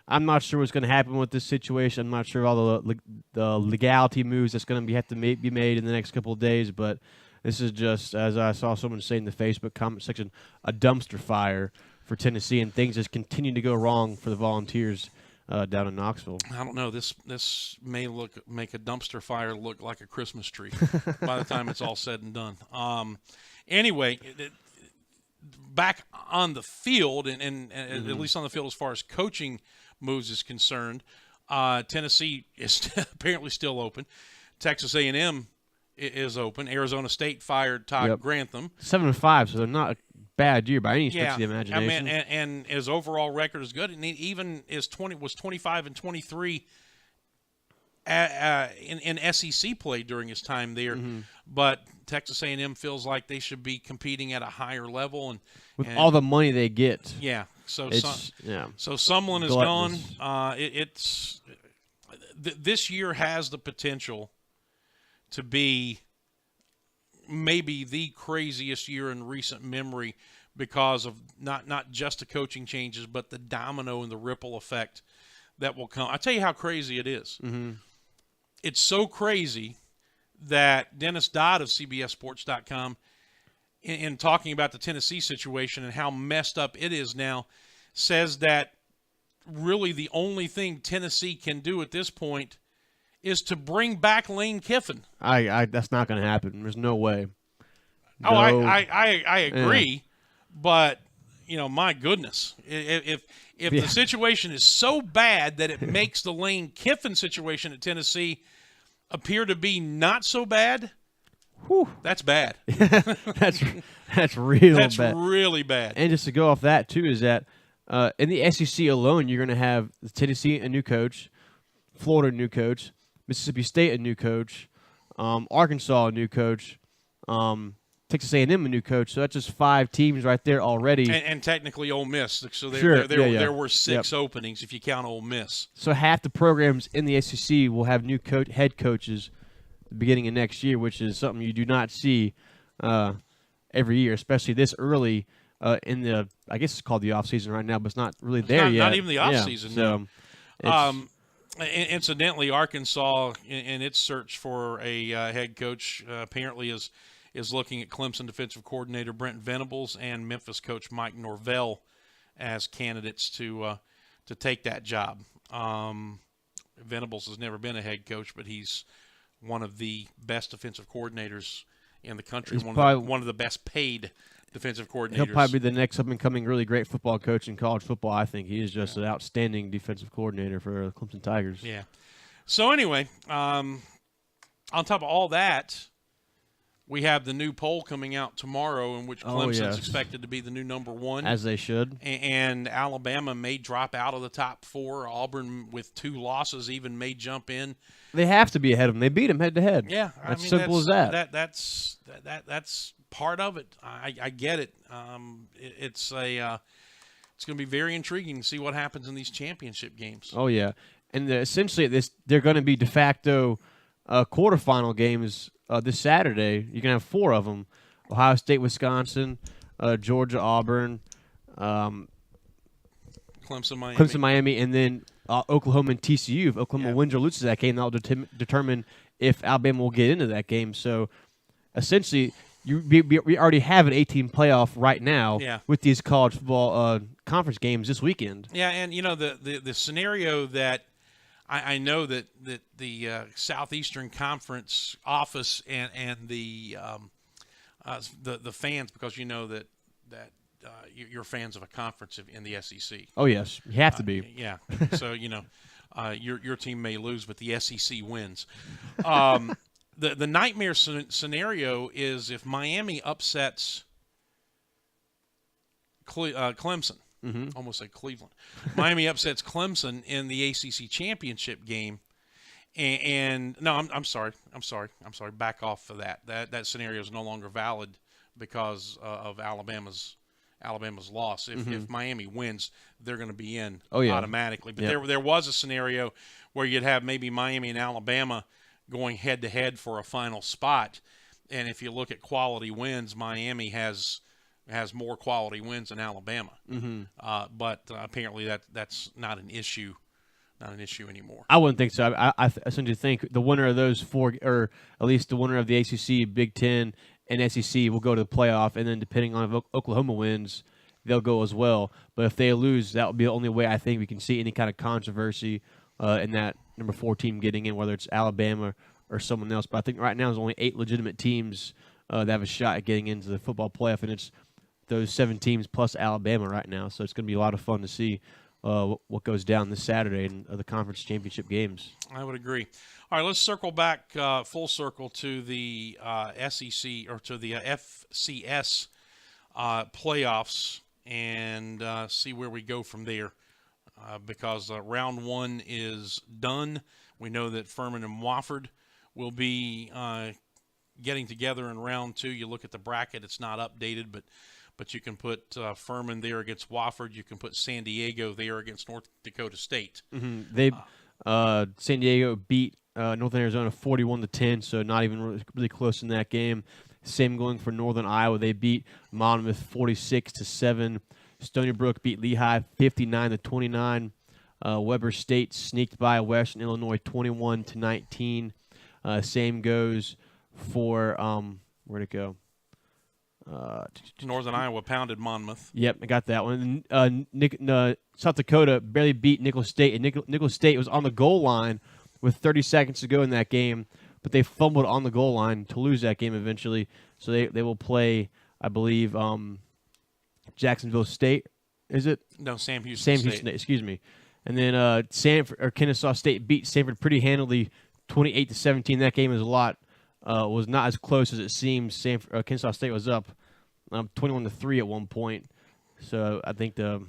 Speaker 13: I'm not sure what's going to happen with this situation. I'm not sure all the legality moves that's going to have to be made in the next couple of days. But this is just, as I saw someone say in the Facebook comment section, a dumpster fire for Tennessee, and things just continue to go wrong for the Volunteers down in Knoxville.
Speaker 12: I don't know. This may make a dumpster fire look like a Christmas tree by the time it's all said and done. Anyway. Back on the field, and at least on the field as far as coaching moves is concerned, Tennessee is apparently still open. Texas A&M is open. Arizona State fired Todd Grantham.
Speaker 13: 7-5, so they're not a bad year by any stretch of the imagination.
Speaker 12: I mean, and his overall record is good, and he even was 25-23 in SEC play during his time there. But Texas A&M feels like they should be competing at a higher level, and
Speaker 13: with all the money they get.
Speaker 12: Yeah. So
Speaker 13: so
Speaker 12: someone is gone. This year has the potential to be maybe the craziest year in recent memory because of not just the coaching changes, but the domino and the ripple effect that will come. I'll tell you how crazy it is. It's so crazy that Dennis Dodd of CBSSports.com, in talking about the Tennessee situation and how messed up it is now, says that really the only thing Tennessee can do at this point is to bring back Lane Kiffin.
Speaker 13: That's not going to happen. There's no way.
Speaker 12: I agree, but my goodness, if the situation is so bad that it makes the Lane Kiffin situation at Tennessee appear to be not so bad, that's bad.
Speaker 13: that's
Speaker 12: That's
Speaker 13: bad.
Speaker 12: really bad.
Speaker 13: And just to go off that too is that in the SEC alone, you're going to have Tennessee a new coach, Florida a new coach, Mississippi State a new coach, Arkansas a new coach, Texas A&M a new coach. So that's just 5 teams right there already.
Speaker 12: And technically Ole Miss. So there were 6 openings if you count Ole Miss.
Speaker 13: So half the programs in the SEC will have new head coaches at the beginning of next year, which is something you do not see every year, especially this early in the, I guess it's called the offseason right now, but it's not really yet.
Speaker 12: Not even the offseason.
Speaker 13: So,
Speaker 12: incidentally, Arkansas in its search for a head coach apparently is looking at Clemson defensive coordinator Brent Venables and Memphis coach Mike Norvell as candidates to take that job. Venables has never been a head coach, but he's one of the best defensive coordinators in the country, one of the best paid defensive coordinators.
Speaker 13: He'll probably be the next up-and-coming really great football coach in college football, I think. He is just an outstanding defensive coordinator for Clemson Tigers.
Speaker 12: Yeah. So anyway, on top of all that, we have the new poll coming out tomorrow in which Clemson's expected to be the new number 1.
Speaker 13: As they should.
Speaker 12: And Alabama may drop out of the top 4. Auburn, with 2 losses, even may jump in.
Speaker 13: They have to be ahead of them. They beat them head-to-head.
Speaker 12: Yeah.
Speaker 13: That's simple as that.
Speaker 12: That's part of it. I get it. It's going to be very intriguing to see what happens in these championship games.
Speaker 13: Oh, yeah. And essentially, they're going to be de facto quarterfinal games this Saturday. You can have 4 of them: Ohio State, Wisconsin, Georgia, Auburn,
Speaker 12: Clemson,
Speaker 13: Miami, and then Oklahoma and TCU. If Oklahoma wins or loses that game, that will determine if Alabama will get into that game. So, essentially, we already have an 18 playoff right now with these college football conference games this weekend.
Speaker 12: Yeah, and the scenario that I know that the Southeastern Conference office and the fans, because you know that you're fans of a conference in the SEC.
Speaker 13: Oh yes, you have to be.
Speaker 12: Yeah, so your team may lose, but the SEC wins. The nightmare scenario is if Miami upsets Clemson. Almost like Cleveland. Miami upsets Clemson in the ACC championship game, and no, I'm sorry. Back off of that. That scenario is no longer valid because of Alabama's loss. If Miami wins, they're going to be in automatically. But there was a scenario where you'd have maybe Miami and Alabama going head to head for a final spot, and if you look at quality wins, Miami has more quality wins than Alabama. But apparently that's not an issue anymore.
Speaker 13: I wouldn't think so. I essentially think the winner of those 4, or at least the winner of the ACC, Big Ten, and SEC will go to the playoff, and then depending on if Oklahoma wins, they'll go as well. But if they lose, that would be the only way I think we can see any kind of controversy in that number 4 team getting in, whether it's Alabama or someone else. But I think right now there's only 8 legitimate teams that have a shot at getting into the football playoff, and it's those 7 teams plus Alabama right now. So it's going to be a lot of fun to see what goes down this Saturday in the conference championship games.
Speaker 12: I would agree. All right, let's circle back full circle to the SEC or to the FCS playoffs and see where we go from there because round 1 is done. We know that Furman and Wofford will be getting together in round 2. You look at the bracket, it's not updated, but you can put Furman there against Wofford. You can put San Diego there against North Dakota State.
Speaker 13: They San Diego beat Northern Arizona 41-10, so not even really close in that game. Same going for Northern Iowa. They beat Monmouth 46-7. Stony Brook beat Lehigh 59-29. Weber State sneaked by Western Illinois 21-19. Same goes for where'd it go?
Speaker 12: Northern Iowa pounded Monmouth.
Speaker 13: Yep, I got that one. South Dakota barely beat Nicholls State, and Nicholls State was on the goal line with 30 seconds to go in that game, but they fumbled on the goal line to lose that game eventually. So they will play, I believe, Jacksonville State, is it?
Speaker 12: No, Sam Houston
Speaker 13: Sam
Speaker 12: State.
Speaker 13: Houston State, excuse me. And then Kennesaw State beat Sanford pretty handily, 28-17. That game was not as close as it seems. Kennesaw State was up 21-3 at one point. So I think the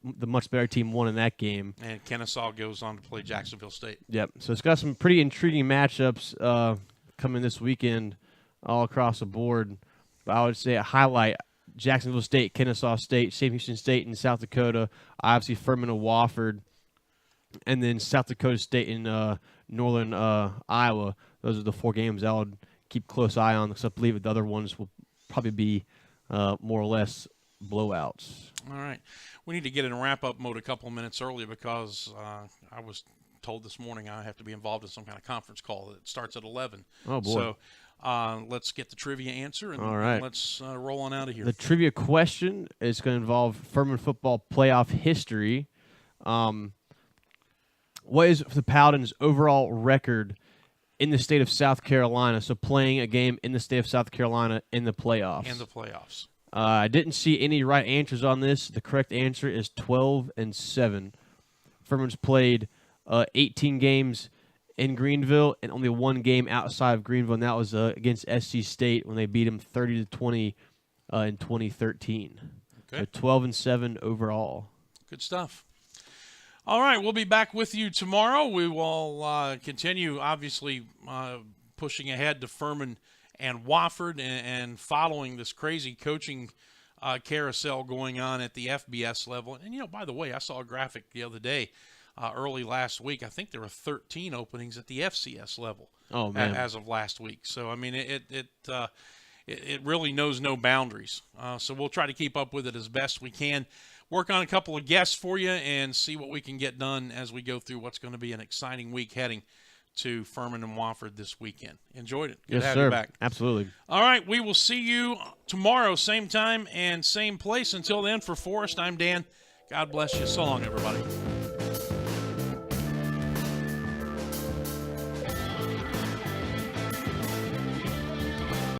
Speaker 13: much better team won in that game.
Speaker 12: And Kennesaw goes on to play Jacksonville State.
Speaker 13: Yep. So it's got some pretty intriguing matchups coming this weekend all across the board. But I would say a highlight, Jacksonville State, Kennesaw State, Sam Houston State in South Dakota, obviously Furman and Wofford, and then South Dakota State in northern Iowa. Those are the 4 games I would keep close eye on, because I believe the other ones will probably be more or less blowouts.
Speaker 12: All right. We need to get in wrap-up mode a couple of minutes early because I was told this morning I have to be involved in some kind of conference call that starts at 11.
Speaker 13: Oh, boy.
Speaker 12: So let's get the trivia answer, and
Speaker 13: all right,
Speaker 12: let's roll on out of here.
Speaker 13: The trivia question is going to involve Furman football playoff history. What is the Paladins' overall record in the state of South Carolina? So playing a game in the state of South Carolina in the playoffs.
Speaker 12: In the playoffs.
Speaker 13: I didn't see any right answers on this. The correct answer is 12-7. Furman's played 18 games in Greenville and only 1 game outside of Greenville, and that was against SC State when they beat them 30-20 in 2013.
Speaker 12: Okay.
Speaker 13: So 12-7 overall.
Speaker 12: Good stuff. All right, we'll be back with you tomorrow. We will continue, obviously, pushing ahead to Furman and Wofford and following this crazy coaching carousel going on at the FBS level. And, by the way, I saw a graphic the other day, early last week. I think there were 13 openings at the FCS level as of last week. So, I mean, it really knows no boundaries. So we'll try to keep up with it as best we can. Work on a couple of guests for you and see what we can get done as we go through what's going to be an exciting week heading to Furman and Wofford this weekend. Enjoyed it. Good to have you back.
Speaker 13: Absolutely.
Speaker 12: All right, we will see you tomorrow, same time and same place. Until then, for Forrest, I'm Dan. God bless you. So long, everybody.